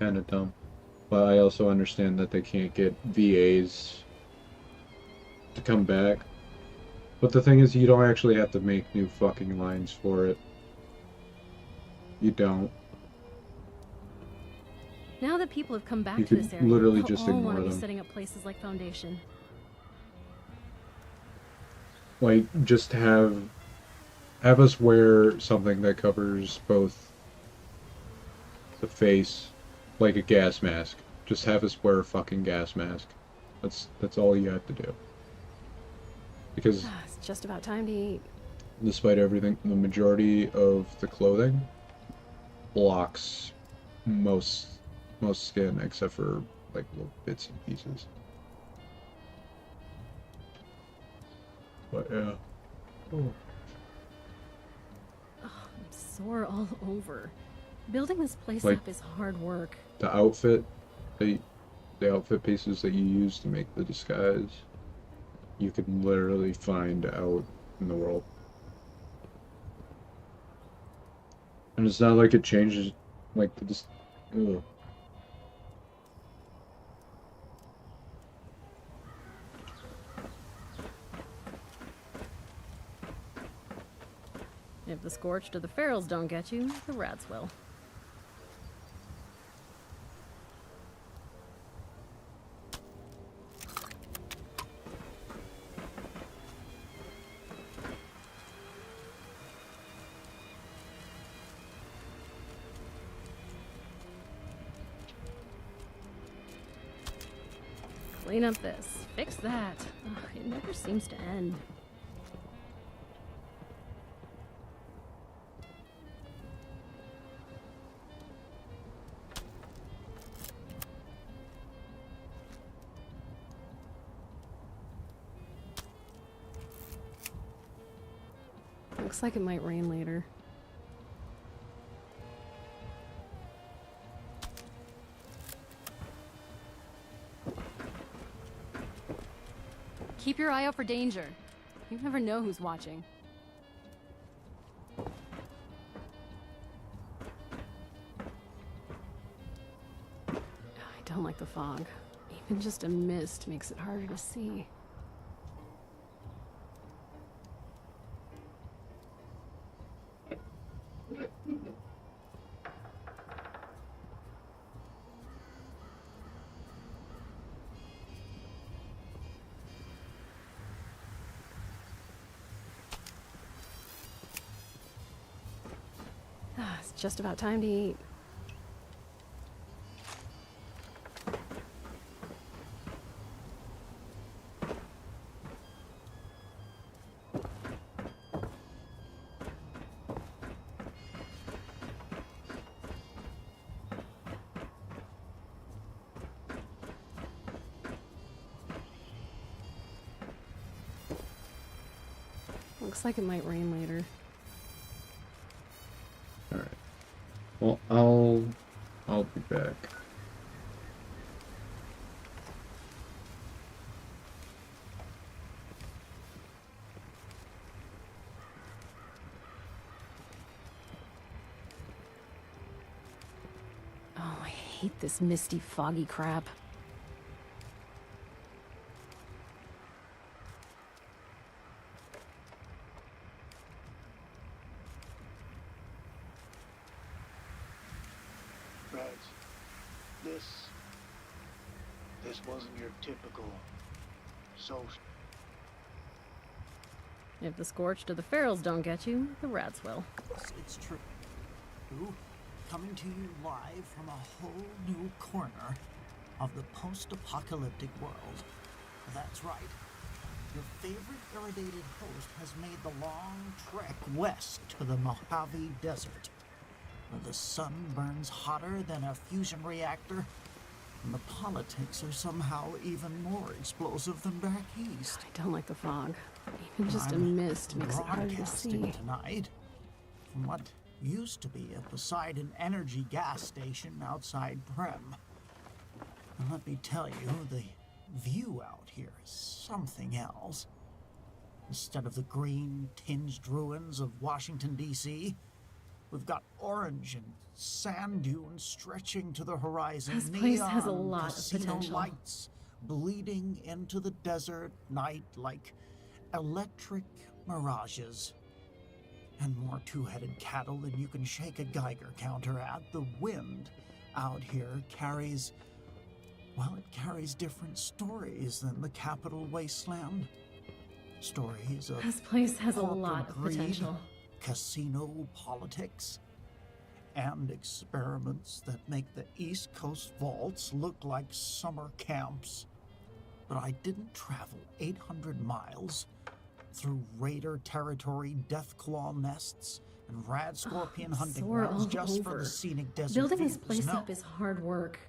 of dumb. But I also understand that they can't get VAs to come back. But the thing is, you don't actually have to make new fucking lines for it. You don't. Now that people have come back You to could this area, literally they'll just all ignore want to be them. setting up places like Foundation. Like, just have us wear something that covers both the face, like a gas mask. Just have us wear a fucking gas mask. That's all you have to do. Because It's just about time to eat. despite everything, the majority of the clothing blocks most skin except for like little bits and pieces. But yeah. Oh. Oh, I'm sore all over. Building this place Like, up is hard work. The outfit, the outfit pieces that you use to make the disguise, you can literally find out in the world. And it's not like it changes, like, ugh. If the Scorched or the Ferals don't get you, the rats will. Clean up this. Fix that. Ugh, it never seems to end. Looks like it might rain later. Keep your eye out for danger. You never know who's watching. I don't like the fog. Even just a mist makes it harder to see. It's just about time to eat. Looks like it might rain later. Alright. Well, I'll be back. Oh, I hate this misty, foggy crap. This wasn't your typical social. If the Scorched or the Ferals don't get you, the rats will. It's true. Coming to you live from a whole new corner of the post-apocalyptic world. That's right. Your favorite irradiated host has made the long trek west to the Mojave Desert, where the sun burns hotter than a fusion reactor, and the politics are somehow even more explosive than back east. I don't like the fog. Even just a mist makes it harder to see. Tonight from what used to be a Poseidon Energy gas station outside Prem. And let me tell you, the view out here is something else. Instead of the green tinged ruins of Washington, D.C., we've got orange and sand dunes stretching to the horizon. This place Neon has a lot of casino potential. lights bleeding into the desert night like electric mirages. And more two-headed cattle than you can shake a Geiger counter at. The wind out here carries, well, it carries different stories than the capital wasteland. Stories of This place has a corporate lot of greed, potential. casino politics, and experiments that make the East Coast vaults look like summer camps. But I didn't travel 800 miles through raider territory, deathclaw nests, and rad scorpion hunting Sore grounds all just for over. the scenic desert Building views. this place No. up is hard work.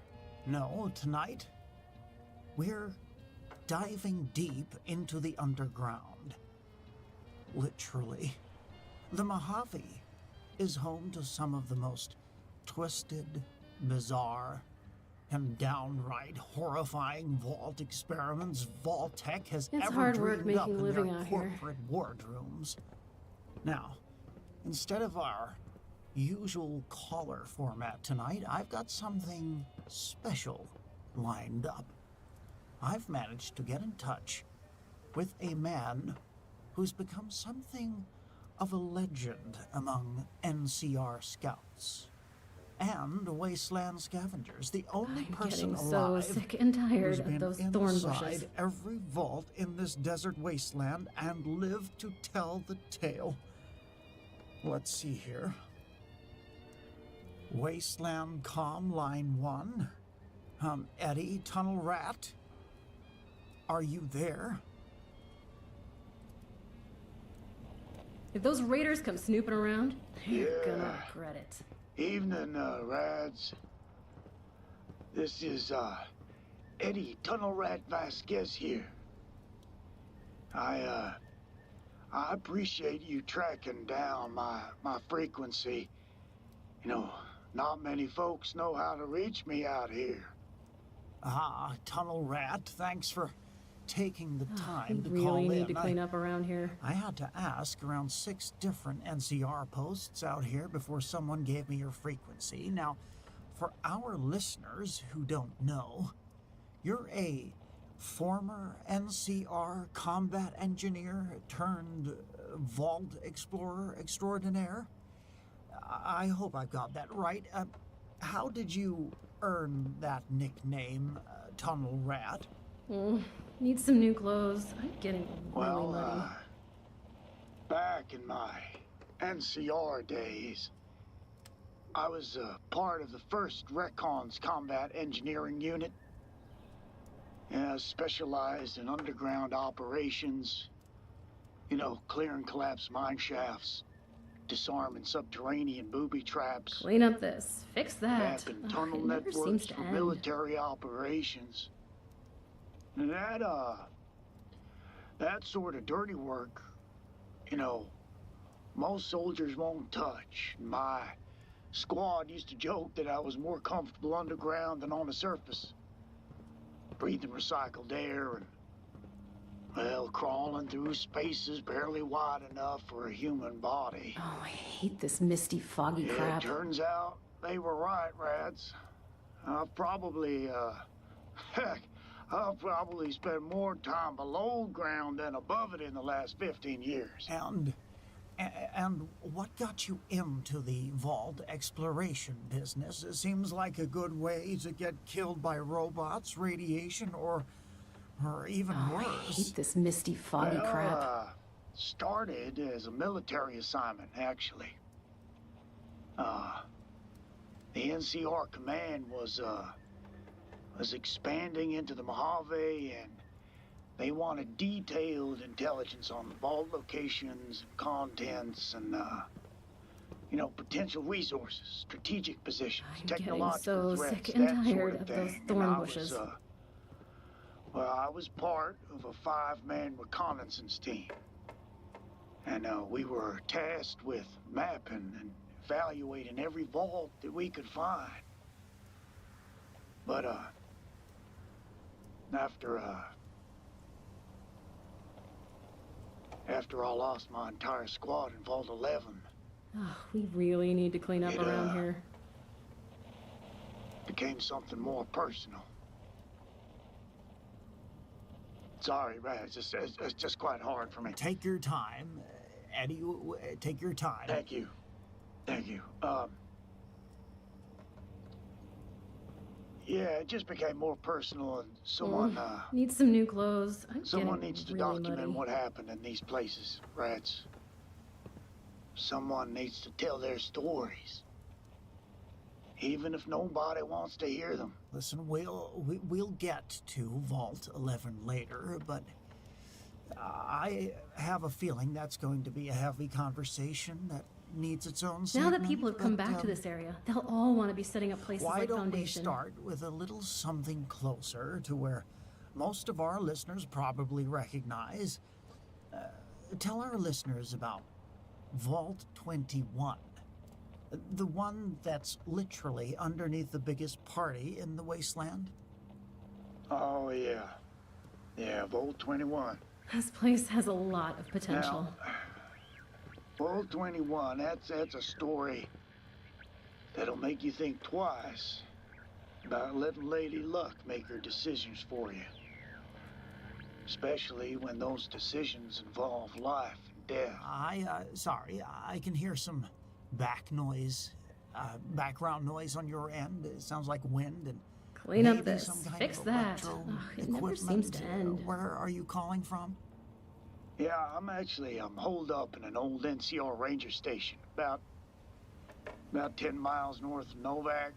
No, tonight, we're diving deep into the underground. Literally. The Mojave is home to some of the most twisted, bizarre, and downright horrifying vault experiments Vault-Tech has It's ever hard work dreamed up making a in their living out here. corporate wardrooms. Now, instead of our usual caller format tonight, I've got something special lined up. I've managed to get in touch with a man who's become something of a legend among NCR scouts and wasteland scavengers. The only person getting so alive sick and tired who's of been those thorn inside bushes. every vault in this desert wasteland and lived to tell the tale. Let's see here. Wasteland Com Line 1. Eddie Tunnel Rat. Are you there? If those raiders come snooping around, you're Yeah. gonna regret it. Evening, Rads. This is, Eddie Tunnel Rat Vasquez here. I appreciate you tracking down my frequency. You know, not many folks know how to reach me out here. Ah, Tunnel Rat, thanks for taking the time to We call really in. need to clean up around here. I had to ask around 6 different NCR posts out here before someone gave me your frequency. Now, for our listeners who don't know, you're a former NCR combat engineer turned vault explorer extraordinaire. I hope I've got that right. How did you earn that nickname, Tunnel Rat? Need some new clothes. I'm getting really Well, muddy. back in my NCR days, I was part of the 1st Recon's Combat Engineering Unit. Yeah, specialized in underground operations. You know, clear and collapse mine shafts, disarming subterranean booby traps. Clean up this. Fix that. Mapping tunnel It never seems networks to for end. military operations. And that sort of dirty work, you know, most soldiers won't touch. My squad used to joke that I was more comfortable underground than on the surface. Breathing recycled air and, well, crawling through spaces barely wide enough for a human body. Oh, I hate this misty, foggy Yeah, crap. it turns out they were right, Rads. I've probably, heck, I've probably spent more time below ground than above it in the last 15 years. And what got you into the vault exploration business? It seems like a good way to get killed by robots, radiation, or even worse. I hate this misty, foggy crap. Started as a military assignment, actually. The NCR command was expanding into the Mojave, and they wanted detailed intelligence on the vault locations, contents, and, you know, potential resources, strategic positions, I'm getting technological so threats, sick and that tired sort of of thing. those And thorn I bushes. I was part of a 5-man reconnaissance team. And we were tasked with mapping and evaluating every vault that we could find. But, after I lost my entire squad in Vault 11, We really need to clean up It, around here. became something more personal. Sorry, Raz, it's just quite hard for me. Take your time, Eddie. Take your time. Thank you. Thank you. Yeah, it just became more personal, and someone, Need some new clothes. I'm someone getting needs to really document muddy. what happened in these places, Rats. Someone needs to tell their stories, even if nobody wants to hear them. Listen, we'll get to Vault 11 later, but I have a feeling that's going to be a heavy conversation that needs its own Now segment. that people have come back to this area, they'll all want to be setting up places Why like don't Foundation. we start with a little something closer to where most of our listeners probably recognize? Tell our listeners about Vault 21. The one that's literally underneath the biggest party in the wasteland? Oh, yeah. Yeah, Vault 21. This place has a lot of potential. Vault 21, that's a story that'll make you think twice about letting Lady Luck make her decisions for you. Especially when those decisions involve life and death. Sorry, I can hear some background noise on your end. It sounds like wind and Clean up maybe this. some kind Fix of that. electro It never equipment. seems to end. Where are you calling from? Yeah, I'm holed up in an old NCR ranger station, about 10 miles north of Novak.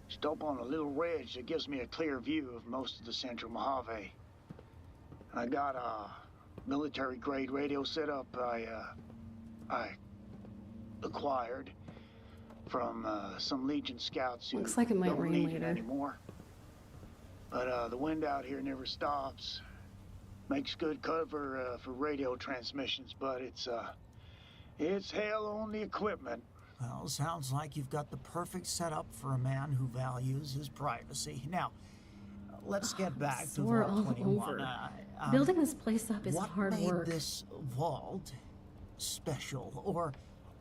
Just up on a little ridge that gives me a clear view of most of the central Mojave. I got a military-grade radio setup I acquired from some Legion scouts who Looks like it might don't rain need it later. anymore. But the wind out here never stops. Makes good cover for radio transmissions, but it's hell on the equipment. Well, sounds like you've got the perfect setup for a man who values his privacy. Now, let's get back to Sore Vault all 21. over. Building this place up is hard What made work. this vault special?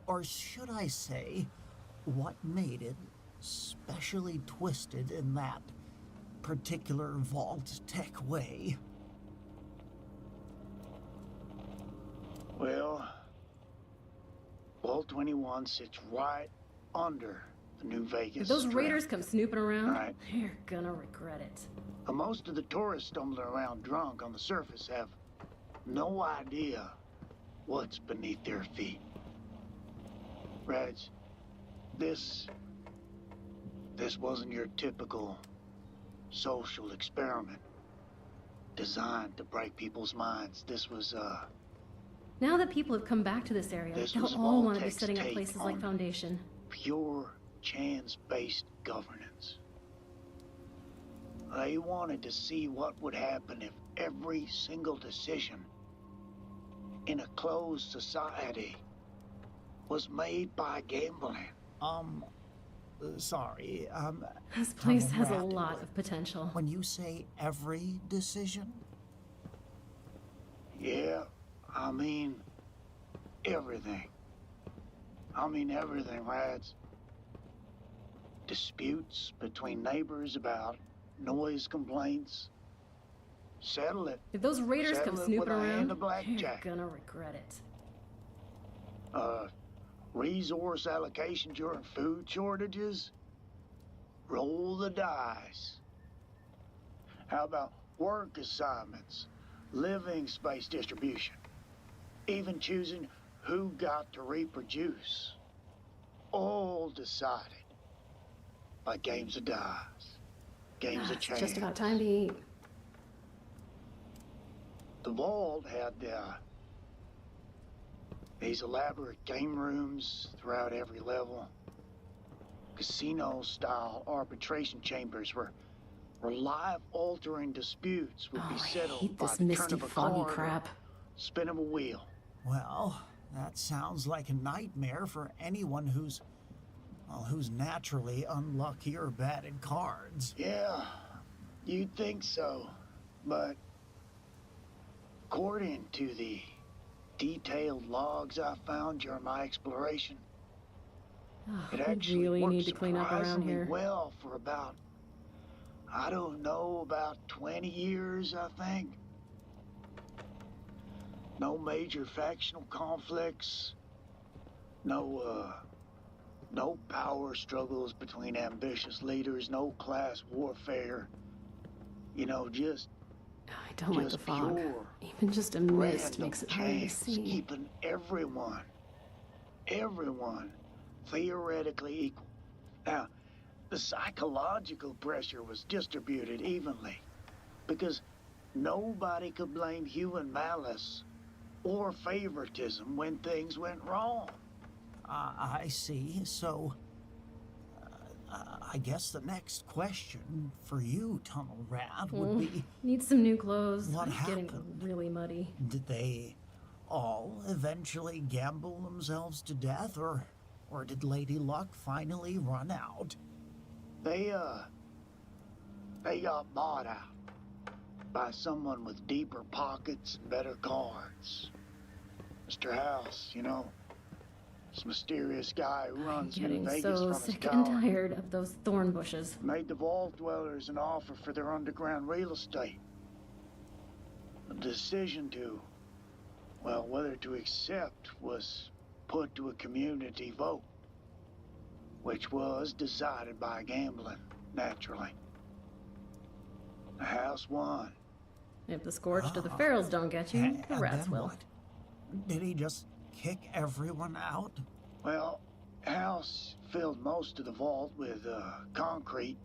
Or should I say, what made it specially twisted in that particular vault tech way? Well, Vault 21 sits right under the New Vegas If those Strip. raiders come snooping around, Right. they're gonna regret it. Most of the tourists stumbling around drunk on the surface have no idea what's beneath their feet. Rads, this wasn't your typical social experiment designed to break people's minds. This was, Now that people have come back to this area, This they'll was all want to be Vault-Tech's setting up take places like on Foundation. pure chance-based governance. They wanted to see what would happen if every single decision in a closed society was made by gambling. Sorry, This place Tunnel has a Rat, lot of potential. When you say every decision? Yeah, I mean everything. I mean everything, lads. Disputes between neighbors about noise complaints. Settle it. If those raiders come Settle it snooping with a hand around, of blackjack. they're gonna regret it. Resource allocation during food shortages? Roll the dice. How about work assignments, living space distribution, even choosing who got to reproduce? All decided by games of dice, games of It's chance. just about time to eat. The vault had these elaborate game rooms throughout every level. Casino-style arbitration chambers where life-altering disputes would be settled hate by this the misty, turn of a foggy card or crap. spin of a wheel. Well, that sounds like a nightmare for anyone who's naturally unlucky or bad at cards. Yeah, you'd think so, but according to the detailed logs I found during my exploration, it We actually really worked need to clean up around surprisingly here. well for about, I don't know, about 20 years, I think. No major factional conflicts, no power struggles between ambitious leaders, no class warfare. You know, just I don't like the just fog. pure, Even just a mist random makes it hard to chance, see. keeping everyone theoretically equal. Now, the psychological pressure was distributed evenly because nobody could blame human malice or favoritism when things went wrong. I see. So, I guess the next question for you, Tunnel Rat, would be, Need some new clothes. What I'm getting happened? really muddy. did they all eventually gamble themselves to death, or did Lady Luck finally run out? They got bought out by someone with deeper pockets and better cards. Mr. House, you know, this mysterious guy who runs New Getting Vegas so from his sick tower. and tired of those thorn bushes. Made the vault dwellers an offer for their underground real estate. The decision to, well, whether to accept was put to a community vote, which was decided by gambling, naturally. The house won. If the Scorched or the Ferals don't get you, the And rats then will. what? Did he just kick everyone out? Well, House filled most of the vault with concrete.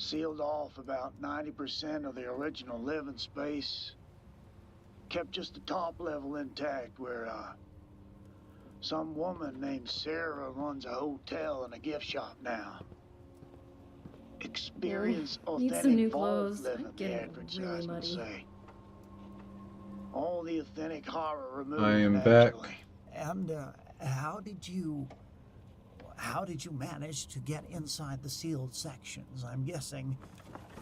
Sealed off about 90% of the original living space. Kept just the top level intact where, some woman named Sarah runs a hotel and a gift shop now. Experience Need some authentic new vault clothes. living, the Getting advertisements really muddy. say. All the authentic horror removed I am back. naturally. And how did you manage to get inside the sealed sections? I'm guessing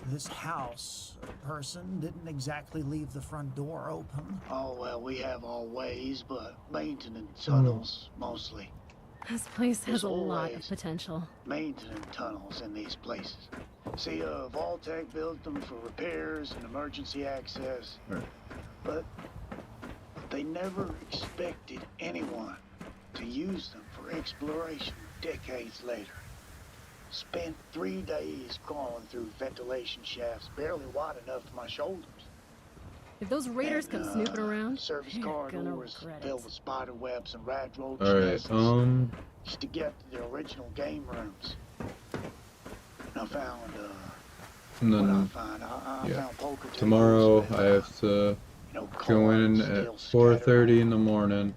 this house person didn't exactly leave the front door open. Oh, well, we have our ways, but maintenance tunnels, mostly. This place has There's a lot of always potential. Maintenance tunnels in these places. See, Vault-Tec built them for repairs and emergency access. Right. But they never expected anyone to use them for exploration decades later. Spent 3 days crawling through ventilation shafts barely wide enough for my shoulders. If those raiders come snooping around, Service you're gonna corridors regret filled it. with spider webs and rat roach Alright, nests. Just to get to the original game rooms. And I found, and what I then, found, I yeah, found poker tables tomorrow with, I have to go in at 4:30 in the morning.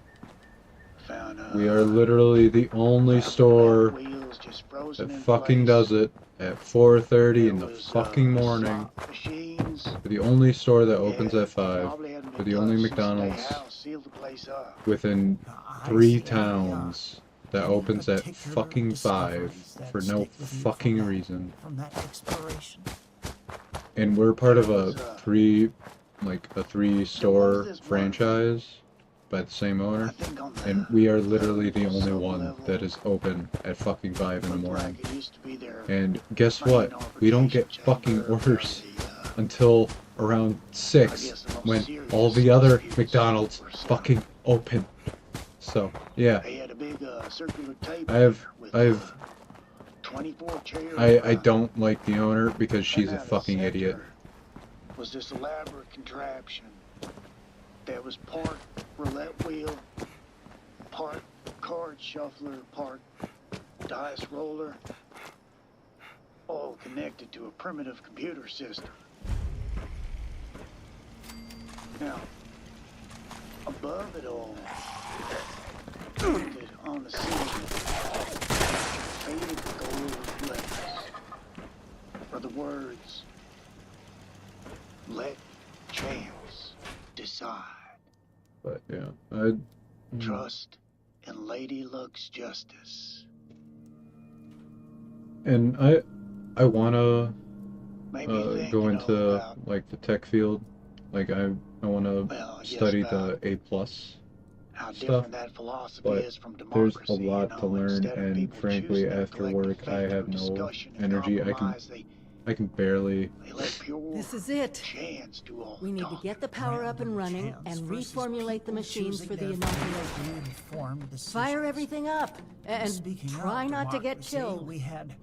We are literally the only store that fucking does it at 4:30 in the fucking morning. We're the only store that opens at 5. We're the only McDonald's within 3 towns that opens at fucking 5 for no fucking reason. From that exploration. And we're part of a 3-store franchise by the same owner, and we are literally the only one that is open at fucking 5 in the morning. And guess what? We don't get fucking orders until around 6 when all the other McDonald's fucking open. So yeah, I don't like the owner because she's a fucking idiot. Was this elaborate contraption that was part roulette wheel, part card shuffler, part dice roller, all connected to a primitive computer system. Now, above it all, painted on the ceiling, faded gold letters, are the words, "Let chance decide." But yeah, Trust in Lady Luck's justice. and I wanna go into like the tech field. Like I wanna study the A+ stuff. That philosophy But is from there's a democracy, lot you to know, learn, instead of and people frankly, choosing after collective work, I faith have through no discussion and energy. compromise, I can barely. This is it. We need to get the power up and running and reformulate the machines for the inoculation. Fire everything up and try not to get killed. We had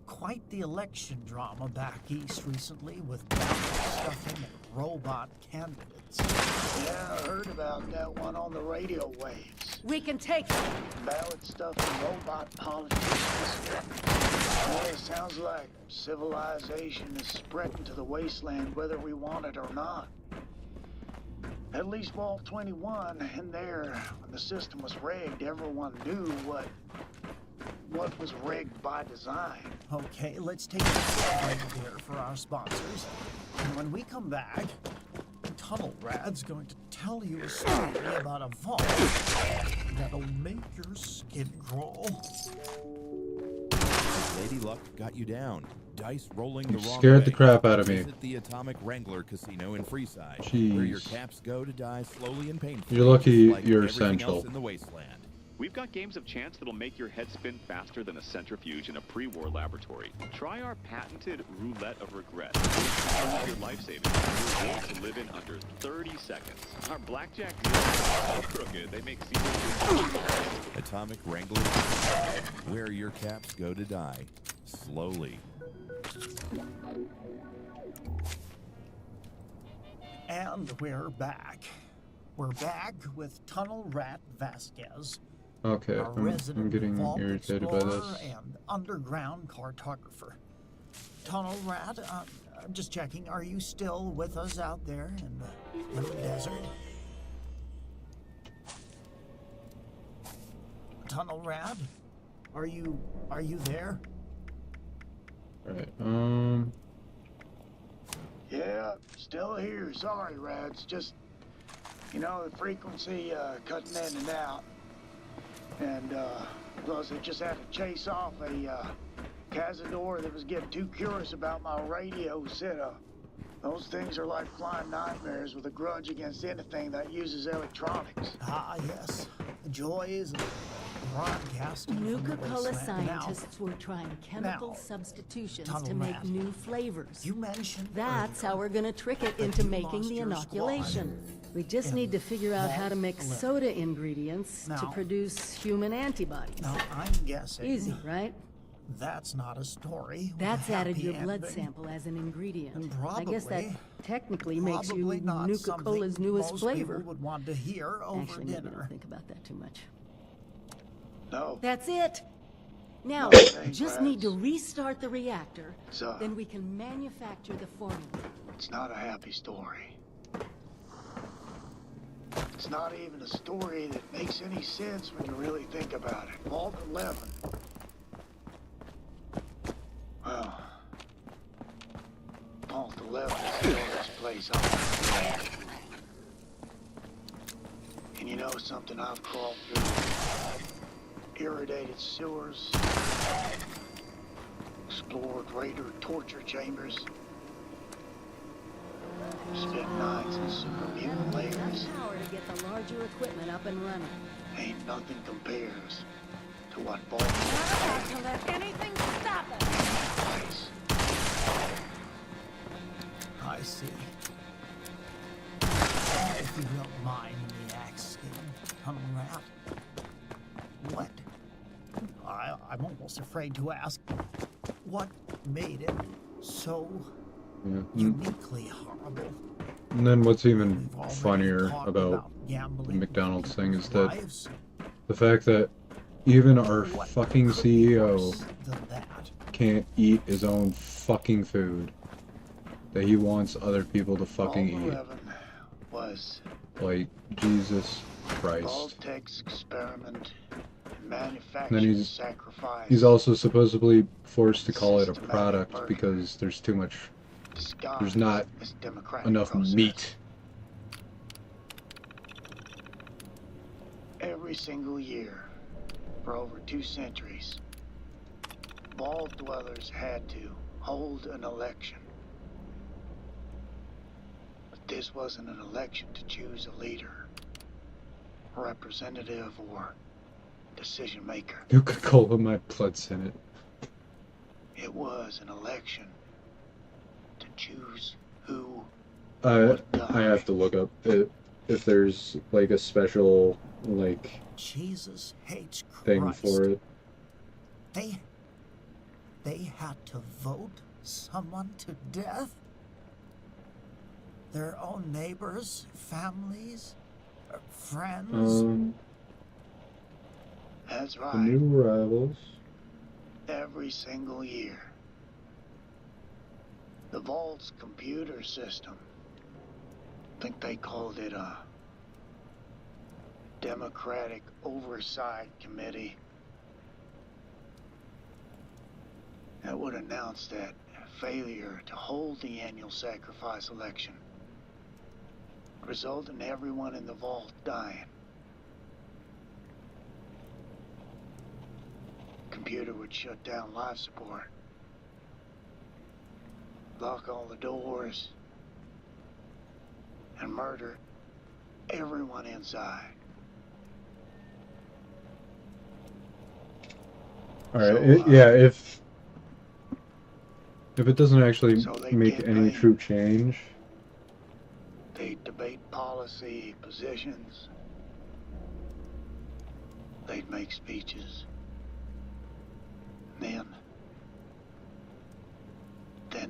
quite the election drama back east recently with ballot stuffing and robot candidates. Yeah, I heard about that one on the radio waves. We can take it. Ballot stuff and robot politics. Yeah, it sounds like civilization is spreading to the wasteland whether we want it or not. At least Vault 21 in there, when the system was rigged, everyone knew what was rigged by design. Okay, let's take a break here for our sponsors. And when we come back, Tunnel Rad's going to tell you a story about a vault that'll make your skin crawl. Lady Luck got you down. Dice rolling the wrong Scared way. the crap out of me. Visit the Atomic Wrangler Casino in Freeside, Jeez. where your caps go to die slowly and painfully. You're lucky like you're everything essential. else in the wasteland. We've got games of chance that'll make your head spin faster than a centrifuge in a pre-war laboratory. Try our patented Roulette of Regret. Use your life savings and you're to live in under 30 seconds. Our blackjack deals are so crooked, they make secret. Atomic Wrangler, where your caps go to die slowly. And we're back. We're back with Tunnel Rat Vasquez, Okay, a I'm resident getting vault irritated by explorer this. and underground cartographer. Tunnel Rat, I'm just checking. Are you still with us out there in the desert? Tunnel Rat, are you there? Right. Yeah, still here. Sorry, Rads. Just, you know, the frequency cutting in and out. And, plus I just had to chase off a cazador that was getting too curious about my radio set-up. Those things are like flying nightmares with a grudge against anything that uses electronics. Ah, yes. The joys of broadcasting. Nuka-Cola scientists were trying chemical substitutions to make new flavors. You mentioned that's how we're gonna trick it into making the inoculation. We just need to figure out how to mix soda ingredients to produce human antibodies. Now, I'm guessing. Easy, right? That's not a story. That's added your blood sample as an ingredient. I guess that technically makes you not Nuka-Cola's newest most flavor. People would want to hear over Actually, dinner. maybe don't think about that too much. No. That's it. Now, we just need to restart the reactor. Then we can manufacture the formula. It's not a happy story. It's not even a story that makes any sense when you really think about it. Vault 11. Well, Vault 11 is the oldest place on the planet. And you know something I've crawled through? Irrigated sewers, explored raider torture chambers, spent nights in super mutant layers. Power to get the larger equipment up and running. Ain't nothing compares to what Vault Not to let anything stop us. I see. If you don't mind the axe skin, Tunnel Rat. What? I'm almost afraid to ask. What made it so uniquely horrible? And then what's even funnier about the McDonald's thing is that the fact that even our fucking CEO can't eat his own fucking food that he wants other people to fucking eat. Was like, Jesus Christ. Voltec's experiment, And manufactured then sacrifice. he's also supposedly forced to call it a product because there's too much, there's not enough meat. Every single year, for over 2 centuries, Vault dwellers had to hold an election. But this wasn't an election to choose a leader, representative, or decision maker. Nuka-Cola, my blood senate. It was an election to choose who I have to look up if there's like a special like Jesus hates Christ. thing for it. They had to vote someone to death? Their own neighbors, families, friends? That's right. The new rivals. Every single year. The Vault's computer system, I think they called it a Democratic Oversight Committee, that would announce that failure to hold the annual sacrifice election result in everyone in the Vault dying. Computer would shut down life support, lock all the doors, and murder everyone inside. Alright, yeah, if it doesn't actually make any true change. They'd debate policy positions. They'd make speeches. Then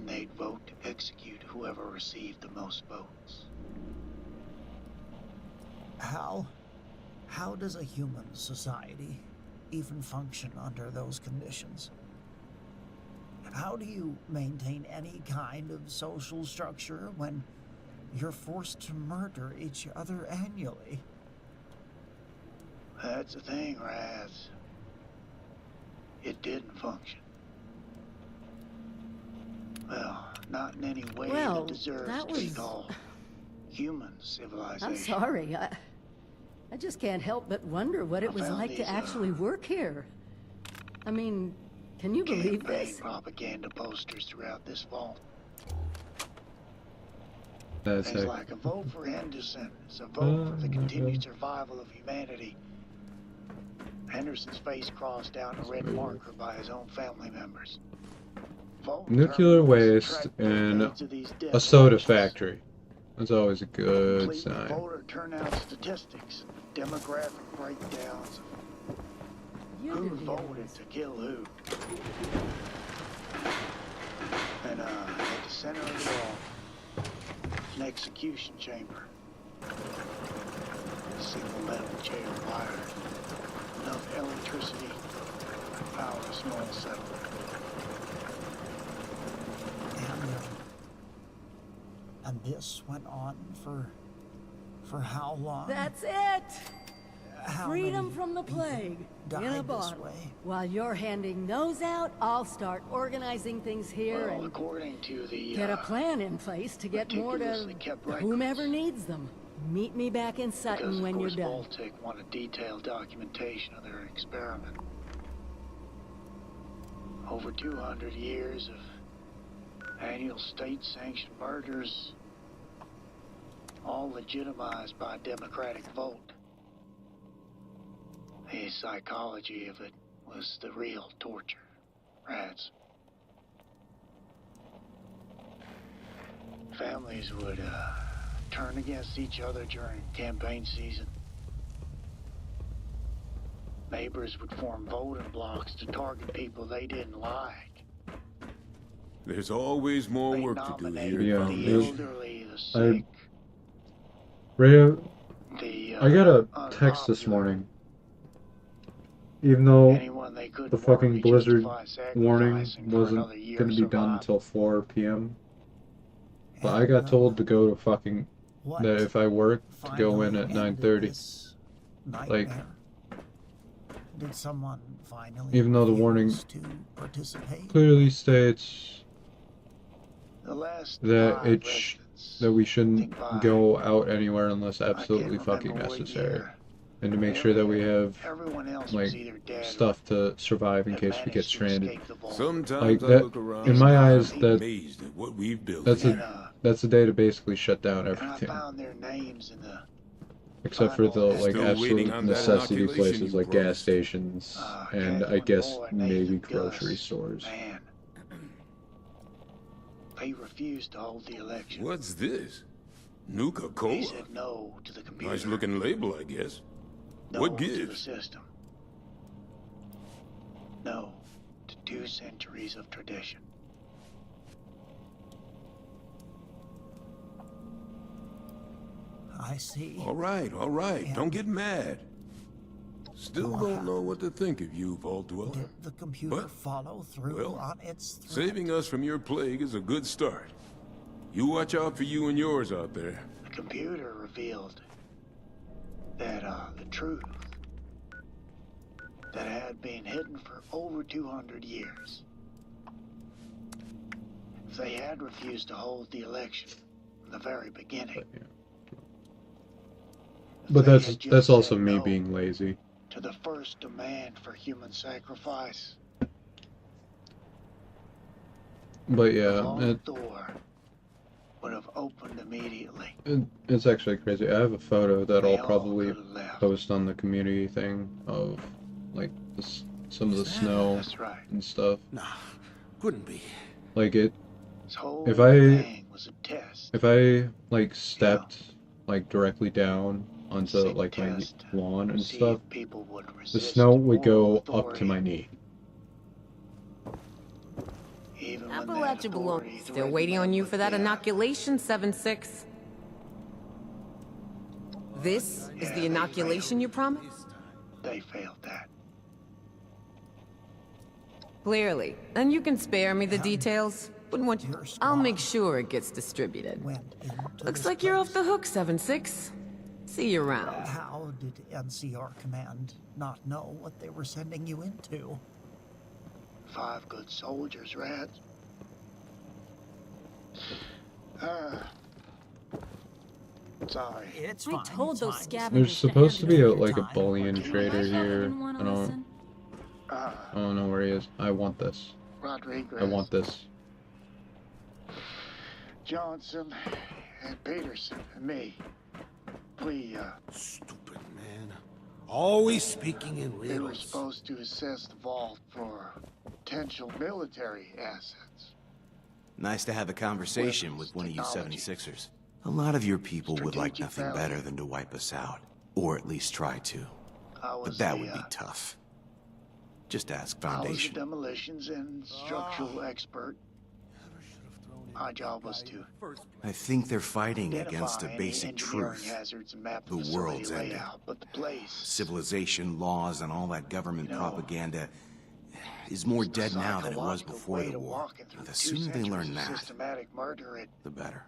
they'd vote to execute whoever received the most votes. How does a human society even function under those conditions? How do you maintain any kind of social structure when you're forced to murder each other annually? That's the thing, Raz. It didn't function. Well, not in any way Well, that deserves that to be was- called human civilization. I'm sorry. I just can't help but wonder what it was found like to these, actually work here. I mean, can you believe Campaign this? propaganda posters throughout this vault. That's Things it. like a vote for Henderson. It's a vote for the continued survival of humanity. Henderson's face crossed out in a red marker by his own family members. Vote Nuclear terminals, waste track and decades of these death a soda marches. factory. That's always a good Complete with sign. voter turnout statistics, demographic breakdowns, who voted to kill who. And at the center of it all, an execution chamber. A single metal chair wired. Enough electricity to power a small settlement. And this went on for how long? That's it! How Freedom many from the plague died in a this bottle. way? While you're handing those out, I'll start organizing things here Well, and according to the get a plan in place to get more to meticulously kept records. whomever needs them. Meet me back in Sutton Because, of when you're course, done. Baltic wanted detailed documentation of their experiment. Over 200 years of annual state-sanctioned murders, all legitimized by democratic vote. The psychology of it was the real torture, Rats. Families would turn against each other during campaign season. Neighbors would form voting blocks to target people they didn't like. There's always more They work to do nominated here. Yeah, the there's- elderly, the sick, I got a text this morning. Even though anyone they couldn't the fucking morally blizzard justify warning sacrificing for wasn't another year going to of be done survival. until 4 p.m. But I got told to go to fucking, that if I work, to go in at 9:30. Like, Nightmare. Did someone finally even though the warning refuse to participate? clearly states The last that five that we shouldn't go out anywhere unless absolutely fucking necessary, and to make sure that we have like stuff to survive in case we get stranded. Sometimes Like I that, look around in my and eyes, I'm that amazed at what we've built. that's a day to basically shut down And I everything, found their names in the except for the like Still absolute waiting on that necessity inoculation places you like gas stations and I guess maybe grocery stores. man. They refused to hold the election. What's this? Nuka They Cola? said no to the computer. Nice looking label, I guess. No What to the gives? system. No to 2 centuries of tradition. I see. All right, all right. Don't get mad. Still don't know what to think of you, Vault Dweller. Did the computer But, follow through well, on its threat? saving us from your plague is a good start. You watch out for you and yours out there. The computer revealed that the truth that had been hidden for over 200 years. If they had refused to hold the election from the very beginning, But they that's had just also said me no being lazy. to the first demand for human sacrifice, But the yeah, vault door would have opened immediately. it's actually crazy. I have a photo that They I'll all probably could've left. post on the community thing of like some of the snow That's right. and stuff. Nah, couldn't be. Like it, This whole if I thing was a test. if I like stepped like directly down onto like my lawn and See stuff, if people would the resist snow would moral go up to my authority. knee. Even when that Appalachia belongs. authority Still threatened waiting them on you with for that death. inoculation, 7-6. This is the inoculation you promised? They failed that. Clearly. And you can spare me the details. Wouldn't want you. I'll make sure it gets distributed. Looks like you're off the hook, 7-6. See you around. How did NCR Command not know what they were sending you into? 5 good soldiers, Rad. Sorry. It's I fine. told those There's scavengers supposed to be end a, like a bullion trader here. didn't wanna I don't. listen. I don't know where he is. I want this. Rodriguez. I want this. Johnson and Peterson and me. We, Stupid man. Always speaking in they were riddles. supposed to assess the vault for potential military assets. Nice to have a conversation with one of you 76ers. A lot of your people would like nothing better than to wipe us out. Or at least try to. But that would be tough. Just ask I was a Foundation. demolitions and structural expert. My job was to I think they're fighting against a identify any basic engineering truth. hazards and map The facility world's ending. layout, but the place, Civilization, laws, and all that government propaganda is more dead now than it was before the war. The sooner they learn that, systematic murder, the better.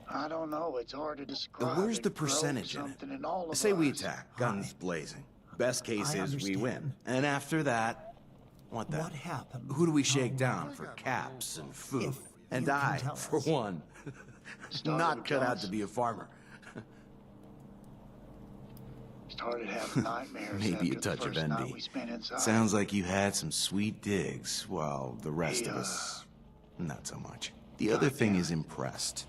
I don't know, it's hard to describe. Where's It the drove percentage in something it? all of Say we us. attack, guns blazing. Best case I is we win. understand. And after that, what then? What happened? Who do we shake down for caps and food? And you can I, tell for us. one, not cut out to be a farmer. Started having nightmares Maybe a after the touch of first night envy. we spent inside. Sounds like you had some sweet digs, while the rest of us, not so much. The other thing is impressed.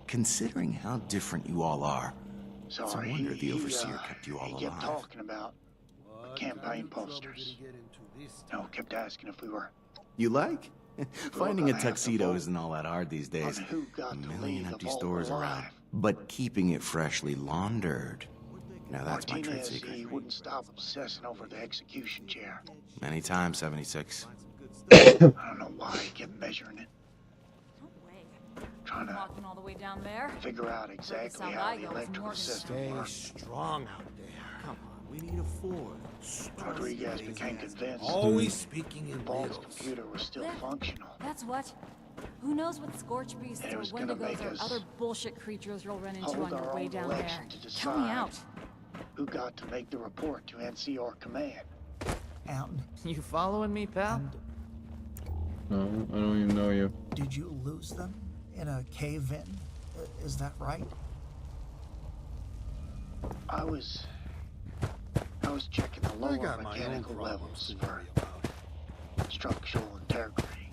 Considering how different you all are, it's a Sorry, wonder the Overseer kept you all he kept alive. talking about the campaign posters. No, kept asking if we were You like? Finding a gonna have to tuxedo vote isn't all that hard these days. on who got A to million leave the empty vault stores alive. around. But keeping it freshly laundered. Now that's my trade Martinez, secret. he wouldn't stop obsessing over the execution chair. Many times, 76. I don't know why he kept measuring it. Trying to Walking all the way down there. figure out exactly how the electrical system works. Strong out there. Come on, we need a Ford. Rodriguez became convinced Always speaking in the vault's riddles. computer was still functional. That's what. Who knows what scorch beasts And it or was gonna wendigos make or us other bullshit creatures you'll run into hold on your our way own down there. election to Tell me decide out. who got to make the report to NCR Command. And You following me, pal? No, I don't even know you. did you lose them in a cave-in? Is that right? I was checking the I lower got my own mechanical problems levels to for worry about. structural integrity.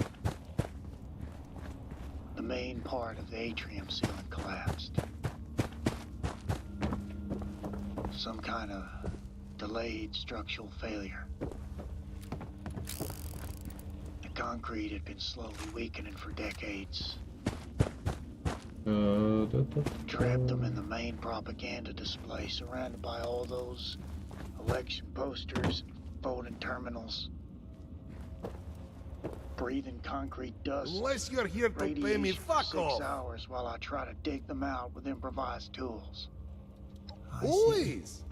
The main part of the atrium ceiling collapsed. Some kind of delayed structural failure. The concrete had been slowly weakening for decades. Trapped them in the main propaganda display, surrounded by all those election posters and voting terminals. Breathing concrete dust. Unless you're here to pay me, Radiation for fuck 6 off. hours while I try to dig them out with improvised tools. Always.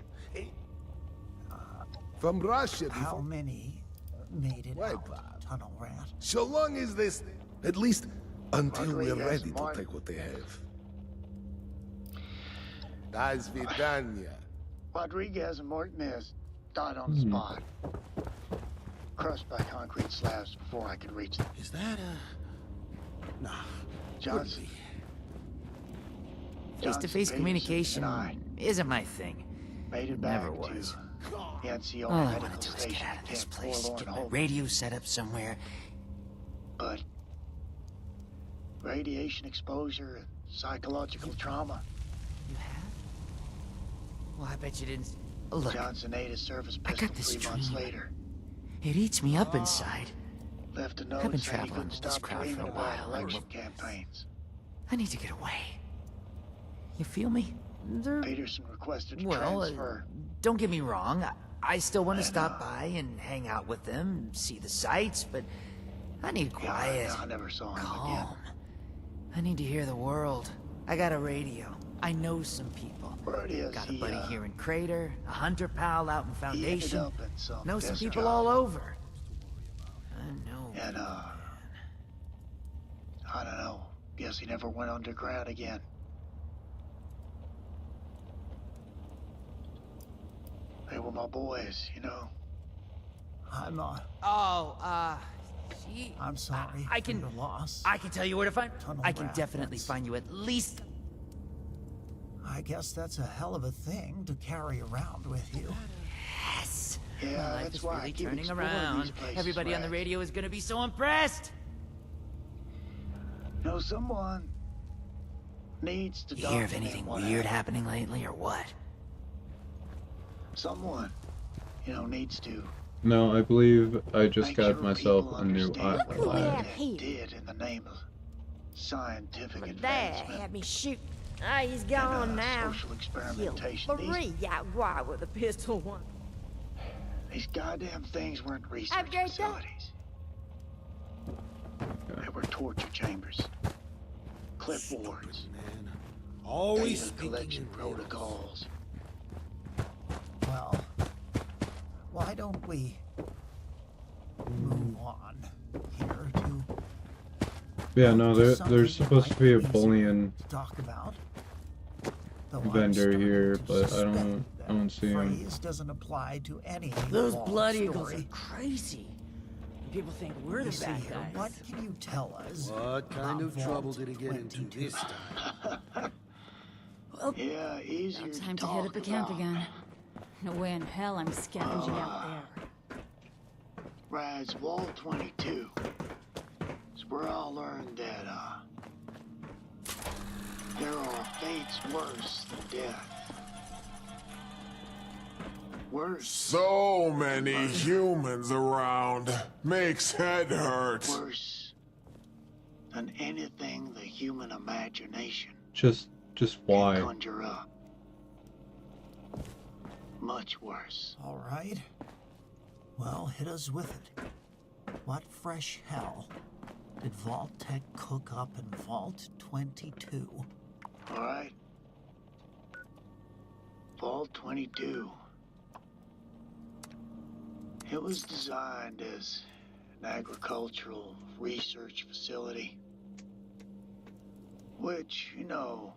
From Russia. How many made it Wait, out, Tunnel Rat? So long as this, at least until we're Rodriguez, ready to Martin. take what they have. Das Vidania. Rodriguez and Martinez died on the spot. Crushed by concrete slabs before I could reach them. Is that a... Nah. Johnson. Face-to-face Johnson, communication Peterson, and isn't my thing. I made it Never back was. to the NCR All I medical want to do is station get out of this at place, Forlorn get my Hope. radio set up somewhere. But radiation exposure, psychological trauma. Well, I bet you didn't... Look, Johnson ate his service I pistol got this 3 months dream. later. It eats me up inside. Left a I've note been saying he traveling couldn't with this stop crowd for dreaming a about while. election campaigns. I need to get away. You feel me? Peterson requested a Well, transfer. don't get me wrong. I still want to stop by and hang out with them, see the sights, but I need quiet. I never saw him calm. again. I need to hear the world. I got a radio. I know some people. Word is Got a he, buddy here in Crater, a hunter pal out in he ended Foundation. up at some Know some desk people job. all over. And, I don't know. Guess he never went underground again. They were my boys, you know. I'm I'm sorry I for can, your loss. I can tell you where to find. Tunnel I can rat, definitely that's- find you at least. I guess that's a hell of a thing to carry around with you. Yes. Yeah, My life that's is why I really keep turning exploring around. these places, Everybody on the Rex. radio is gonna be so impressed. No, someone needs to You hear of document anything what weird happened. happening lately, or what? Someone, you know, needs to No, I believe I just make got sure myself people a new understand what iPad. Lilith did in the name of scientific Dad advancement. had me shoot. Ah, he's gone now. Social Killed experimentation. Marie out wide with a pistol one. These goddamn things weren't research Have a great day. facilities. They were torture chambers, clipboards, Always data collection protocols. Well, why don't we move on here to Yeah, no, there's supposed to be a bullion talk about? vendor here, but I don't see him. Phrase doesn't apply to any Those long blood eagles story. are crazy. People think we're the You see bad here, guys. what can you tell us? What kind about of trouble Vault did he get into 22? this time? Yeah, easier Now time to hit up the camp again. No way in hell I'm scavenging out there. Rad's Wall 22. It's where I learned that, there are fates worse than death. Worse. So many humans around. Makes head hurt. Worse than anything the human imagination Just why? can conjure up. Much worse. All right. Well, hit us with it. What fresh hell did Vault Tech cook up in Vault 22? All right. Vault 22. It was designed as an agricultural research facility. Which, you know,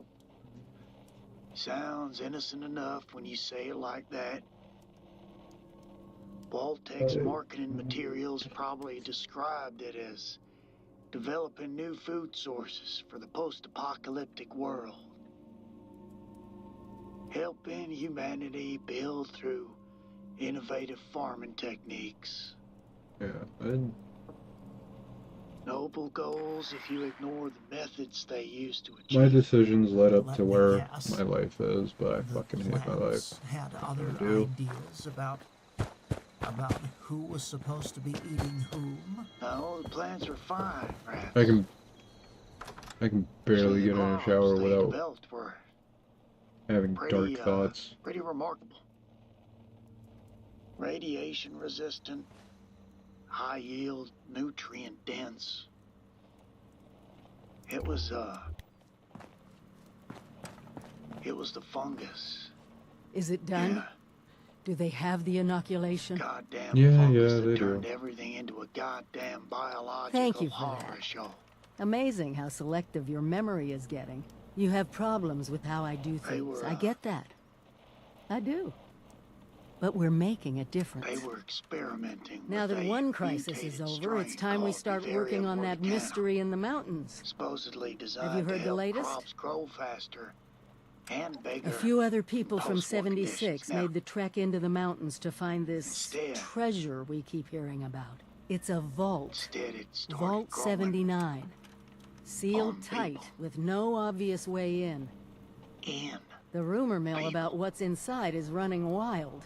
sounds innocent enough when you say it like that. Vault-Tech's marketing materials probably described it as developing new food sources for the post-apocalyptic world. Helping humanity build through innovative farming techniques. Yeah, Noble goals if you ignore the methods they use to my achieve. decisions led up to where guess. my life is, but I fucking hate my life. Plants had other I do. ideas about who was supposed to be eating whom. No, the plans are fine, Rats. I can barely get in a shower They without developed were having pretty, dark thoughts. pretty remarkable. Radiation resistant, high yield, nutrient dense. It was the fungus. Is it done? Yeah. Do they have the inoculation? Goddamn Yeah, fungus yeah, that they turned do. everything into a goddamn biological Thank you for horror that. show. Amazing how selective your memory is getting. You have problems with how I do They things. were, I get that. I do. But we're making a difference. They were experimenting Now with that a one crisis is mutated over, it's strain time we called start Bavaria working on that morticana, mystery in the mountains. supposedly designed Have you to heard the help latest? crops grow faster and bigger. A few other people from post-war 76 conditions. Now, made the trek into the mountains to find this Instead- treasure we keep hearing about. It's a vault. Instead, it started Vault growing 79. Sealed on tight people. with no obvious way in. in, The rumor mill People. about what's inside is running wild.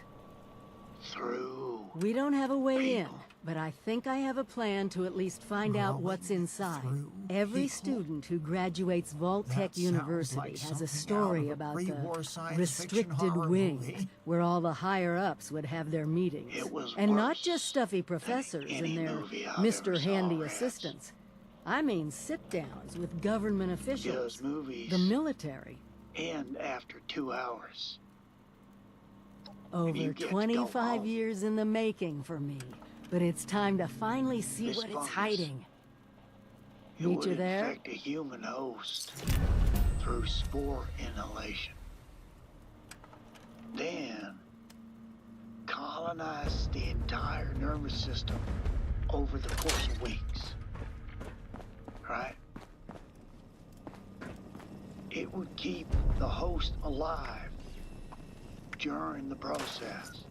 through. We don't have a way in, People. but I think I have a plan to at least find out what's inside. through Every people. student who graduates Vault That Tech sounds University like has something a story out of a about pre-war the science fiction restricted horror wing, movie. where all the higher-ups would have their meetings. It was And not worse just stuffy professors any and their movie I've Mr. ever saw, Handy Rats. assistants. I mean sit-downs with government officials, Those movies the military. end after 2 hours. Over you get to go 25 home. years in the making for me. But it's time to finally see This what it's fungus, hiding. it Meet would you there? infect a human host through spore inhalation. Then colonize the entire nervous system over the course of weeks. Right? It would keep the host alive during the process,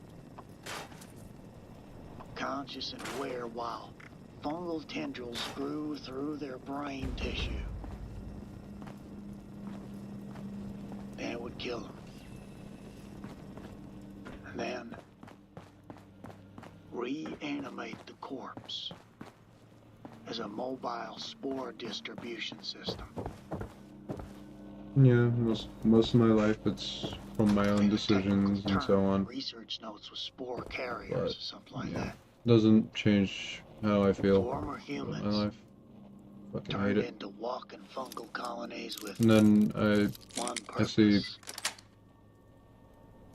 conscious and aware while fungal tendrils grew through their brain tissue. Then it would kill them. And then reanimate the corpse as a mobile spore distribution system. Yeah, most of my life it's from my own decisions and so on. Research notes with spore carriers But, or something like that. doesn't change how I feel Former about humans my life. Fucking hate turned it. into walking fungal colonies with And then one I see purpose.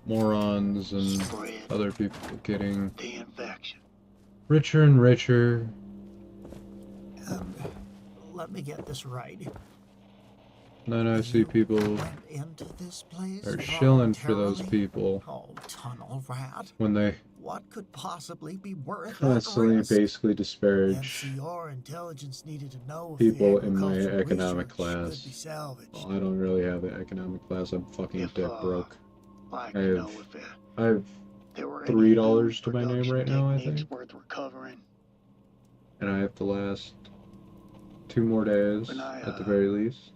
morons and Spread other people getting the infection. richer and richer. Let me get this right. And then I see people Went into this place are shilling for those voluntarily? people Oh, tunnel rat. when they What could possibly be worth constantly that risk? basically disparage NCR intelligence needed to know if people the in my agricultural economic research could class. be salvaged. Well, I don't really have an economic class. I'm fucking dead broke. Like, I you have know, if I have there were any $3 to food my name production right now, I techniques think, worth recovering. and I have to last 2 more days When I, at the very least.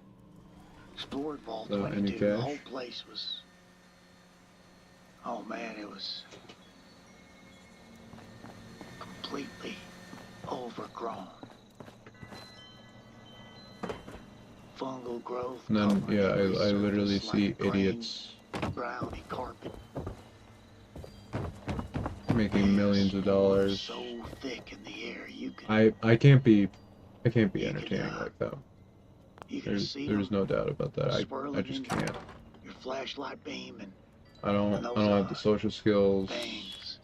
Explored Vault Without any 22, the cash. whole place was... Oh man, it was... completely overgrown. Fungal growth And then covering yeah, every I literally surface see like a grain, idiots brownie carpet. making millions of dollars. So thick in the air, you could I can't be entertaining like that. you could see There's them no doubt about that. I swirling just in can't. your flashlight beam and I don't have the social skills things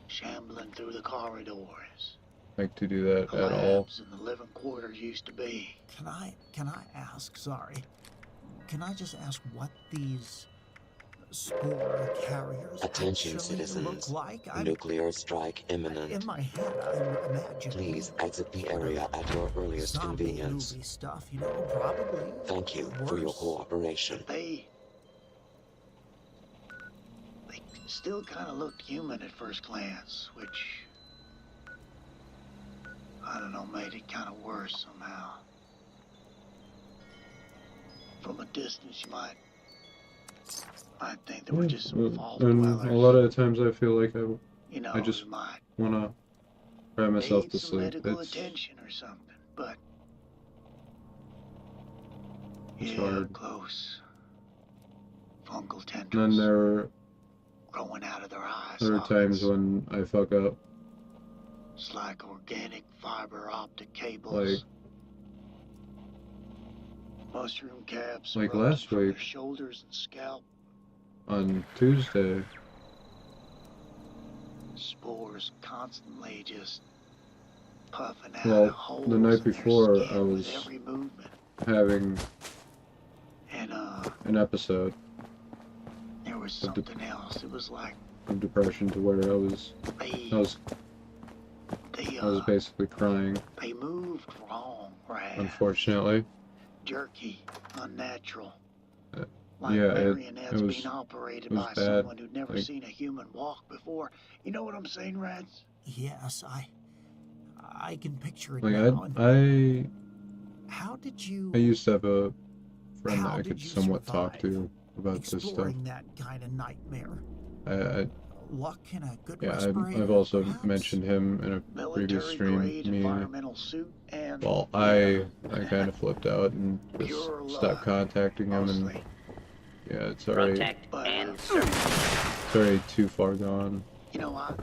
shambling through the corridors. like to do that The at all. labs and the living quarters used to be. Can I ask, sorry, can I just ask what these spore carriers Attention, actually citizens. look like? Nuclear strike imminent. In my head, I'm imagining Please exit the area at your earliest zombie convenience. movie stuff, you know, probably. Thank you for your worse. cooperation. They still kind of looked human at first glance, which, I don't know, made it kind of worse somehow. From a distance, you might think they were just some false And dwellers. a lot of the times I feel like You know, I just who might wanna cry myself need to some sleep. medical It's attention or something, but It's yeah, hard. close. Fungal and tendrils then there growing out of their eyes. are times when I fuck up. It's like organic fiber optic cables. Like Mushroom caps like erupting last from week their shoulders and scalp. on Tuesday. Spores constantly just puffing out Well, holes the in night their before skin I with was every movement. having And an episode there was something else. It was like of depression to where I was basically crying, they moved wrong, right? unfortunately. Jerky, unnatural. Yeah, Like it marionettes was being operated it was by bad. someone who'd never Like, seen a human walk before. You know what I'm saying, Reds? Yes, I can picture it like now. How did you I used to have a friend How that I did could you somewhat talk survive to about this stuff. exploring that kind of nightmare? I Luck in a good yeah, respirator? I've also perhaps? mentioned him in a previous stream. Military-grade Me, environmental suit and well, I kind of flipped out and just Pure stopped luck, contacting him, and mostly. yeah, it's already Protect and serve. it's already too far gone. You know what?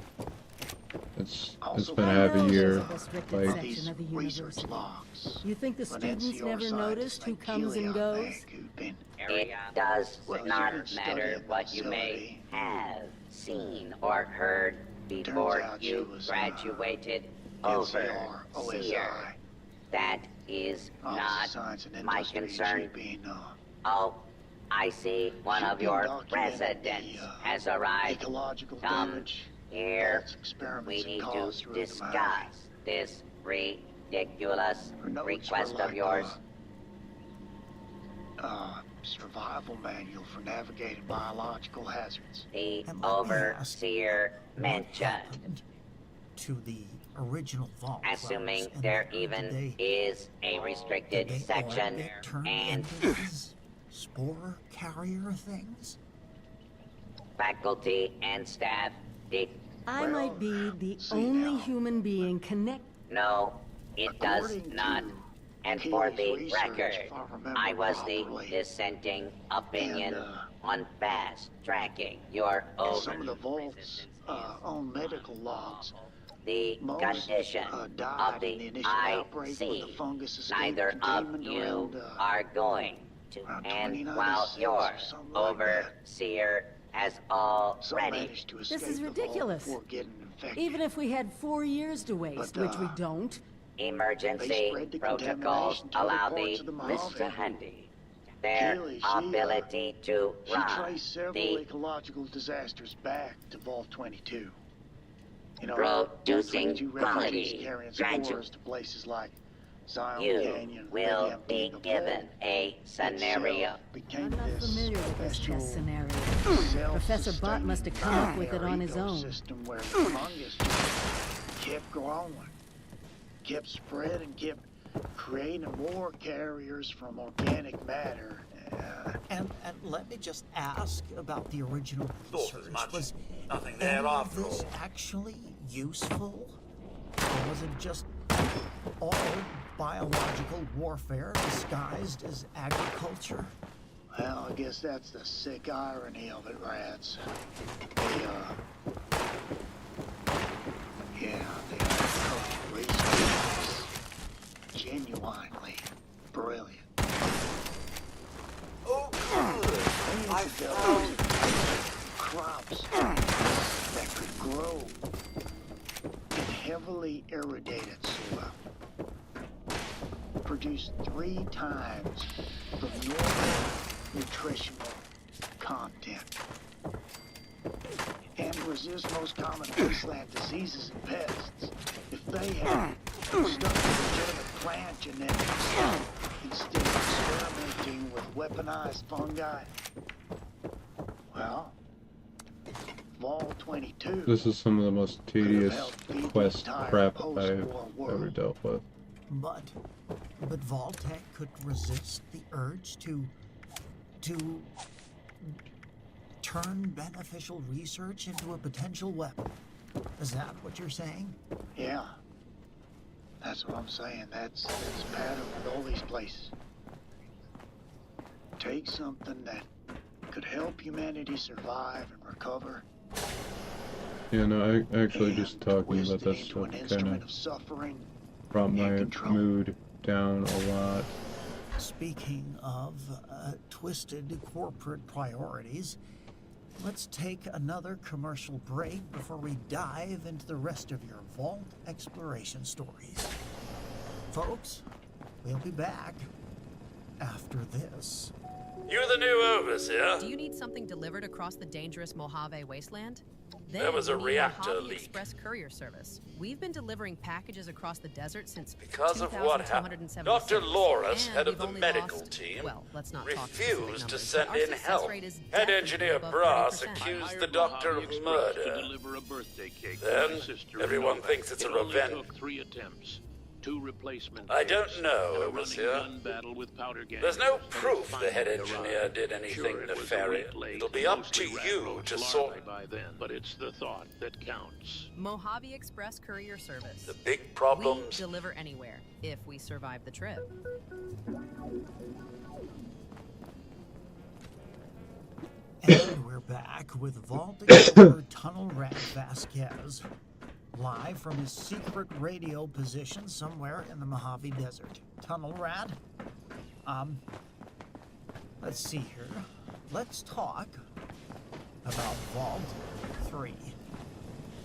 It's Also, been half a year. Restricted Like section of the research university. logs. You think the When students NCR never scientists noticed who like comes and Keely goes? on Bank who'd been It does Well, not you're matter studying what you may facility. have seen or heard. before out she you was, graduated NCR, overseer. That is Office of not Science and my Industry, and concern. she'd been, Oh, I see one she'd of been your documenting residents the, has arrived. ecological Come damage, here. false experiments We and need cause to throughout the discuss Mojave. this ridiculous Her notes request were of like, yours. Survival manual for navigating biological hazards. The And let me ask, overseer what mentioned. happened to the original vault Assuming clothes in there Did even they- is a did restricted they section, all get turned and into these spore carrier things? faculty and staff did. I might be the only human being connected. No, it does According not. to And for Keely's the research, record, if I remember I was the properly, dissenting opinion and, on fast tracking your in some of over the vault's own medical logs, the most condition died of in the the initial outbreak when the IC. fungus escaped Neither of containment you around, are going to around end 29 while cells your or something like that. overseer has Some already. managed to escape This is the vault ridiculous. before getting infected. Even if we had 4 years to waste, But, which we don't. They Emergency spread the protocols contamination to other allow parts the of the Mojave. Mr. Handy their Keely, ability to she run traced several the ecological disasters back to Vault 22. You know, producing 22 quality refugees carrying graduate. spores to places like Zion You Canyon, will Lithium, be and the given vault a scenario. itself became I'm not this familiar with this special test scenario. Professor Bott must have come up with it on his own. System where the fungus just kept growing, kept spreading, kept creating more carriers from organic matter. And let me just ask about the original research. Was Nothing any there of after this all. actually useful? Or was it just all biological warfare disguised as agriculture? Well, I guess that's the sick irony of it, Rats. The agricultural research is genuinely brilliant. Oh, I found crops that could grow in heavily irrigated soil, produce 3 times the normal nutritional content, and resist most common wasteland diseases and pests. If they had stuck to legitimate plant genetics instead of experimenting with weaponized fungi, well, Vol 22. This is some of the most tedious quest crap I've ever dealt with. But Vault-Tec could resist the urge to turn beneficial research into a potential weapon. Is that what you're saying? Yeah. That's what I'm saying. That's a pattern with all these places. Take something that could help humanity survive and recover. Yeah, no, I actually just talking about that Into stuff an kind instrument of of suffering. brought my mood down a lot. Speaking of twisted corporate priorities, let's take another commercial break before we dive into the rest of your vault exploration stories. Folks, we'll be back after this. You're the new overseer. Do you need something delivered across the dangerous Mojave wasteland? There was a you need reactor Mojave leak. Express Courier Service. We've been delivering packages across the desert since Because of what happened, Dr. Loris, and head of we've the only medical lost, team, well, let's not talk specific refused to numbers, send but our in success help. rate is Head definitely engineer above Brass 30%. accused the doctor of murder. Then, everyone thinks it's a revenge. 3 attempts. 2 replacement. I don't know, overseer. Gun battle with powder gas. There's no proof the head engineer did anything nefarious. It'll be up to you to sort. By then, but it's the thought that counts. Mojave Express Courier Service. The big problems. We deliver anywhere if we survive the trip. And we're back with Vault Explorer Tunnel Rat Vasquez, live from his secret radio position somewhere in the Mojave Desert. Tunnel Rat? Let's see here. Let's talk about Vault 3.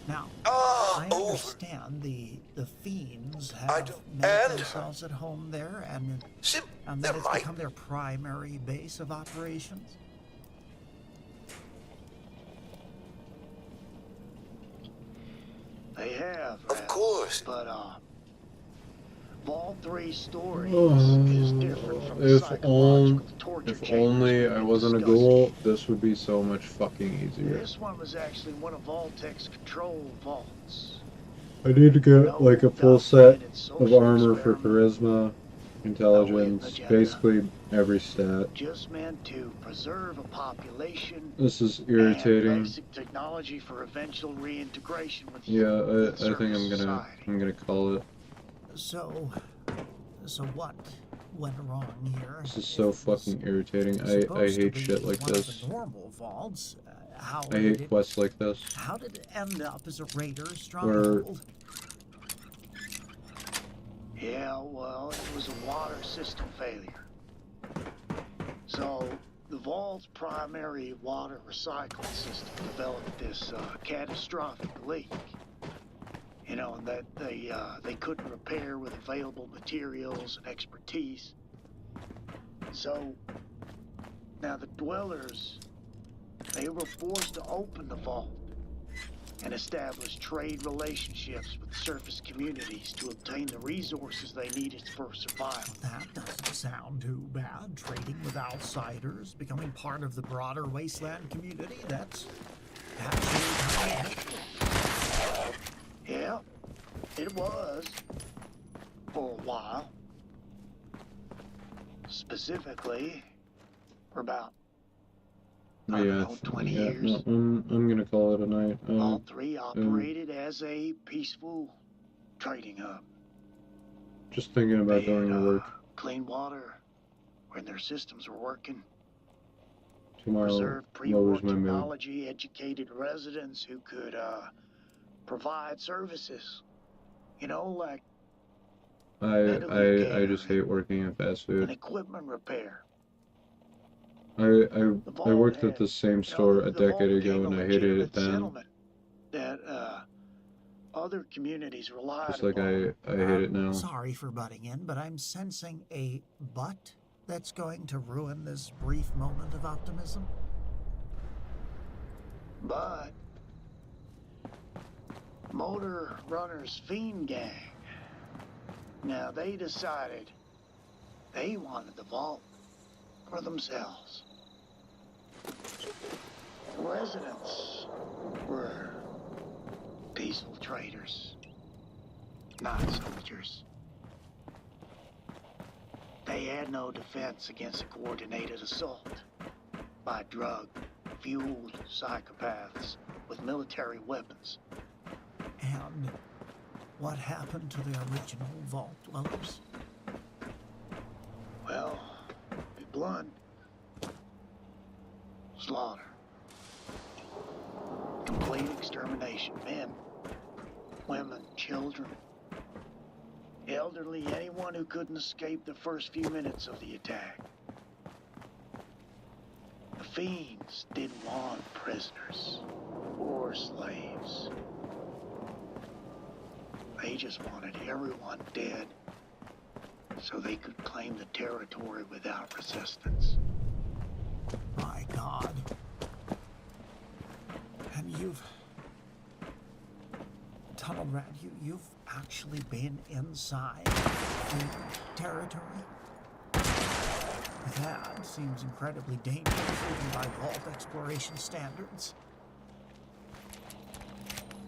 Now, I understand the fiends have made themselves at home there, and that it's become their primary base of operations. They have. Of course. But, Vault 3 stories is different from the psychological torture if chambers only we've I been wasn't a discussing. ghoul, this would be so much fucking easier. This one was actually one of Vault-Tech's control vaults. I need to get like a full set of armor for charisma, intelligence, basically every stat. Just meant to preserve a population. This is And irritating. basic technology for eventual reintegration with Yeah, I surface think society. I'm gonna call it. So what went wrong here? This is so fucking irritating. I hate shit like this. Normal vaults. How I hate quests like this. How did it end up as a raider Where stronghold? Yeah, well, it was a water system failure. So, the vault's primary water recycling system developed this catastrophic leak. You know, and that they couldn't repair with available materials and expertise. So, now the dwellers, they were forced to open the vault and establish trade relationships with surface communities to obtain the resources they needed for survival. That doesn't sound too bad. Trading with outsiders, becoming part of the broader wasteland community, that's actually Yeah, it was. For a while. Specifically, for about, I don't know, 20 years. No, I'm gonna call it a night. All 3 operated as a peaceful trading hub. Just thinking about going to work Clean water when their systems were working. tomorrow Preserve pre-war lowers my mood. technology, educated residents who could provide services. You know, like I just hate working in fast an food. equipment repair. I worked at the same store a decade ago and I hated it then. Settlement that other communities relied Just like upon. I hate it now. Sorry for butting in, but I'm sensing a but that's going to ruin this brief moment of optimism. But Motor Runner's Fiend Gang, now they decided they wanted the vault for themselves. Residents were peaceful traders, not soldiers. They had no defense against a coordinated assault by drug-fueled psychopaths with military weapons. And what happened to the original vault dwellers? Well, to be blunt, slaughter. Complete extermination. Men, women, children, elderly, anyone who couldn't escape the first few minutes of the attack. The fiends didn't want prisoners or slaves. They just wanted everyone dead so they could claim the territory without resistance. My God. And Tunnel Rat, you've actually been inside the territory? That seems incredibly dangerous, even by vault exploration standards.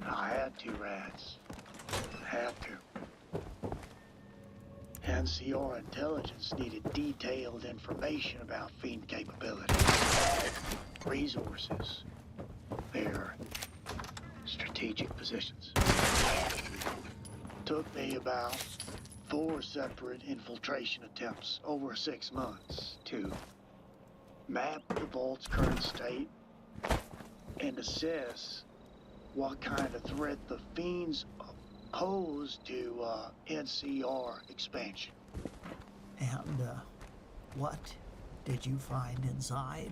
I had to, Rats. Had to. NCR intelligence needed detailed information about Fiend capability, resources, their strategic positions. Took me about 4 separate infiltration attempts over 6 months to map the vault's current state and assess what kind of threat the Fiends pose to NCR expansion. And what did you find inside?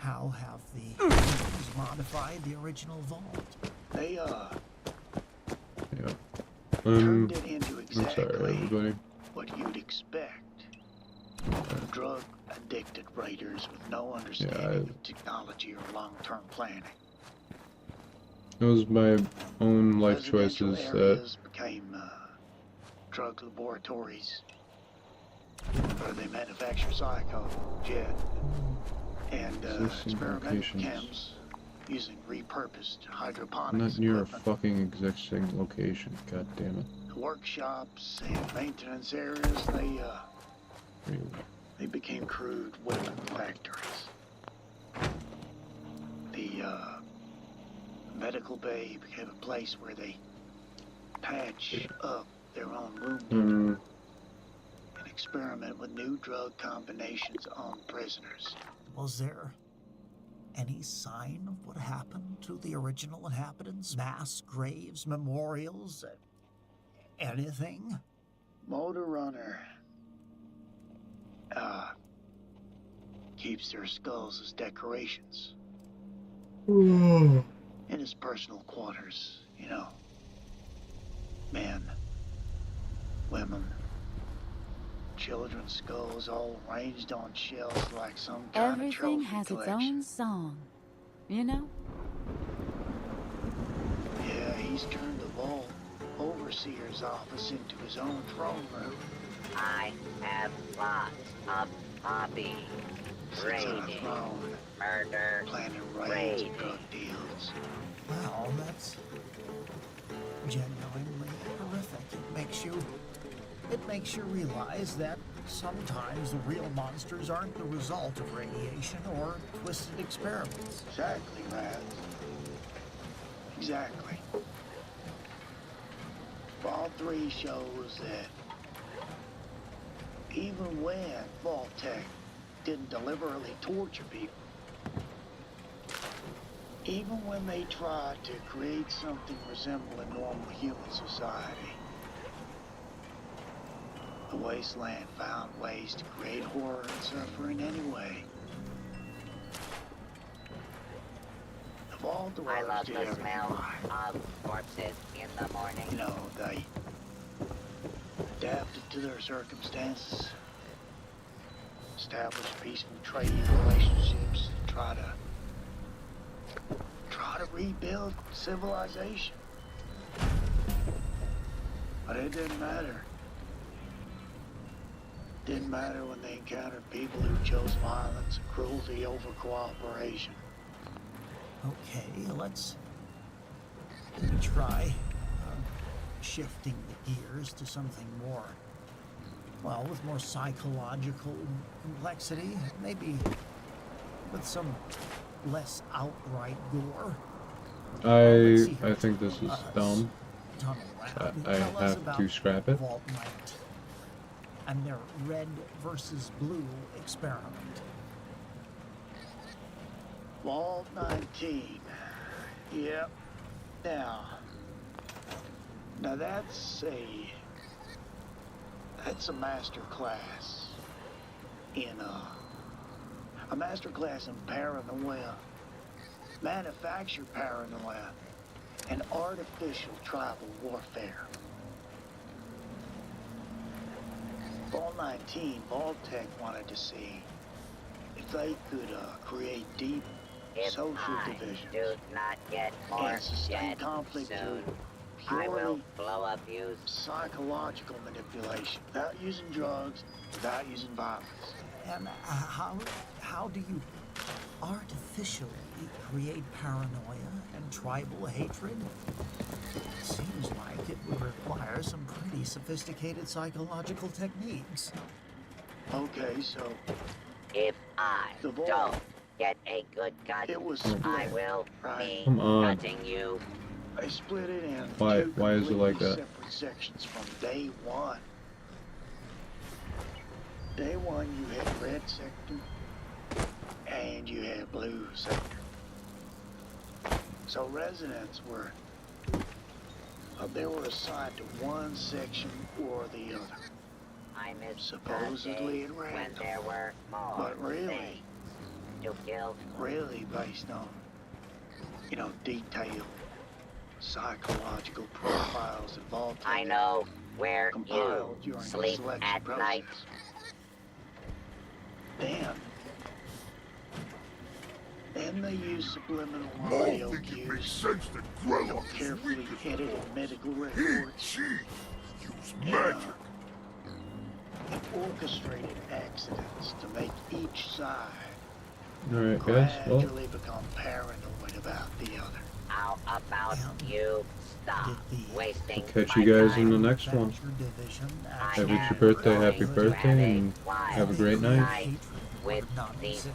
How have the humans modified the original vault? They, Yeah. turned it into I'm sorry, exactly everybody. what you'd expect. Drug-addicted raiders with no understanding of technology or long-term planning. It was my own life Residential choices that areas became drug laboratories where they manufacture psycho, jet, and existing experimental locations. chems using repurposed Not hydroponics near a equipment. fucking existing location. God damn it. The workshops and maintenance areas, they became crude weapon factories. The medical bay became a place where they patch up their own wounded and experiment with new drug combinations on prisoners. Was there any sign of what happened to the original inhabitants? Mass graves, memorials, anything? Motor Runner keeps their skulls as decorations in his personal quarters, you know. Men, women, children's skulls all arranged on shelves like some kind of Everything trophy has its collection. own song, you know? Yeah, he's turned the vault overseer's office into his own throne room. I have lots of hobbies. Sits on a Raiding, throne, murder, planning raids raiding. and drug deals. Well, that's genuinely horrific. It makes you realize that sometimes the real monsters aren't the result of radiation or twisted experiments. Exactly, Raz. Exactly. Vault 3 shows that even when Vault Tech didn't deliberately torture people, even when they tried to create something resembling normal human society, the wasteland found ways to create horror and suffering anyway. The Vault I love did the everything smell right. of corpses in the morning. You know, they adapted to their circumstances, established peaceful trading relationships, try to rebuild civilization. But it didn't matter. Didn't matter when they encountered people who chose violence and cruelty over cooperation. Okay, let's try shifting the gears to something more, well, with more psychological complexity, maybe with some less outright gore. I think this is dumb. Tunnel Rat, I tell us have about to scrap it. Vault 19 and their red versus blue experiment. Vault 19. Yep. Now that's a master class in a master class in paranoia, manufactured paranoia, and artificial tribal warfare. Vault 19, Vault Tech wanted to see if they could create deep social divisions Do not get more and sustain dead conflict soon. through I will purely blow up you. psychological manipulation, without using drugs, without using violence. And how do you artificially create paranoia and tribal hatred? Seems like it would require some pretty sophisticated psychological techniques. Okay, so If I The vault. don't get a good cut, It was I split, will right? be Come on. cutting you. I split it in Why- two why is it like completely that? separate sections from day one. Day one, you had red sector, and you had blue sector. So residents were, they were assigned to one section or the other. I miss Supposedly the days at when random. there were more But really, things. to kill. Really based on, detailed psychological profiles of all I know where compiled you during the sleep selection at process. night. Then they use subliminal audio cues, carefully edited medical records, and orchestrated accidents to make each side Alright, guys, well, gradually become paranoid about the other. How about you stop wasting catch my you guys in time? the next one. I If it's your am birthday, going happy to birthday, have and quiet have a great night. with these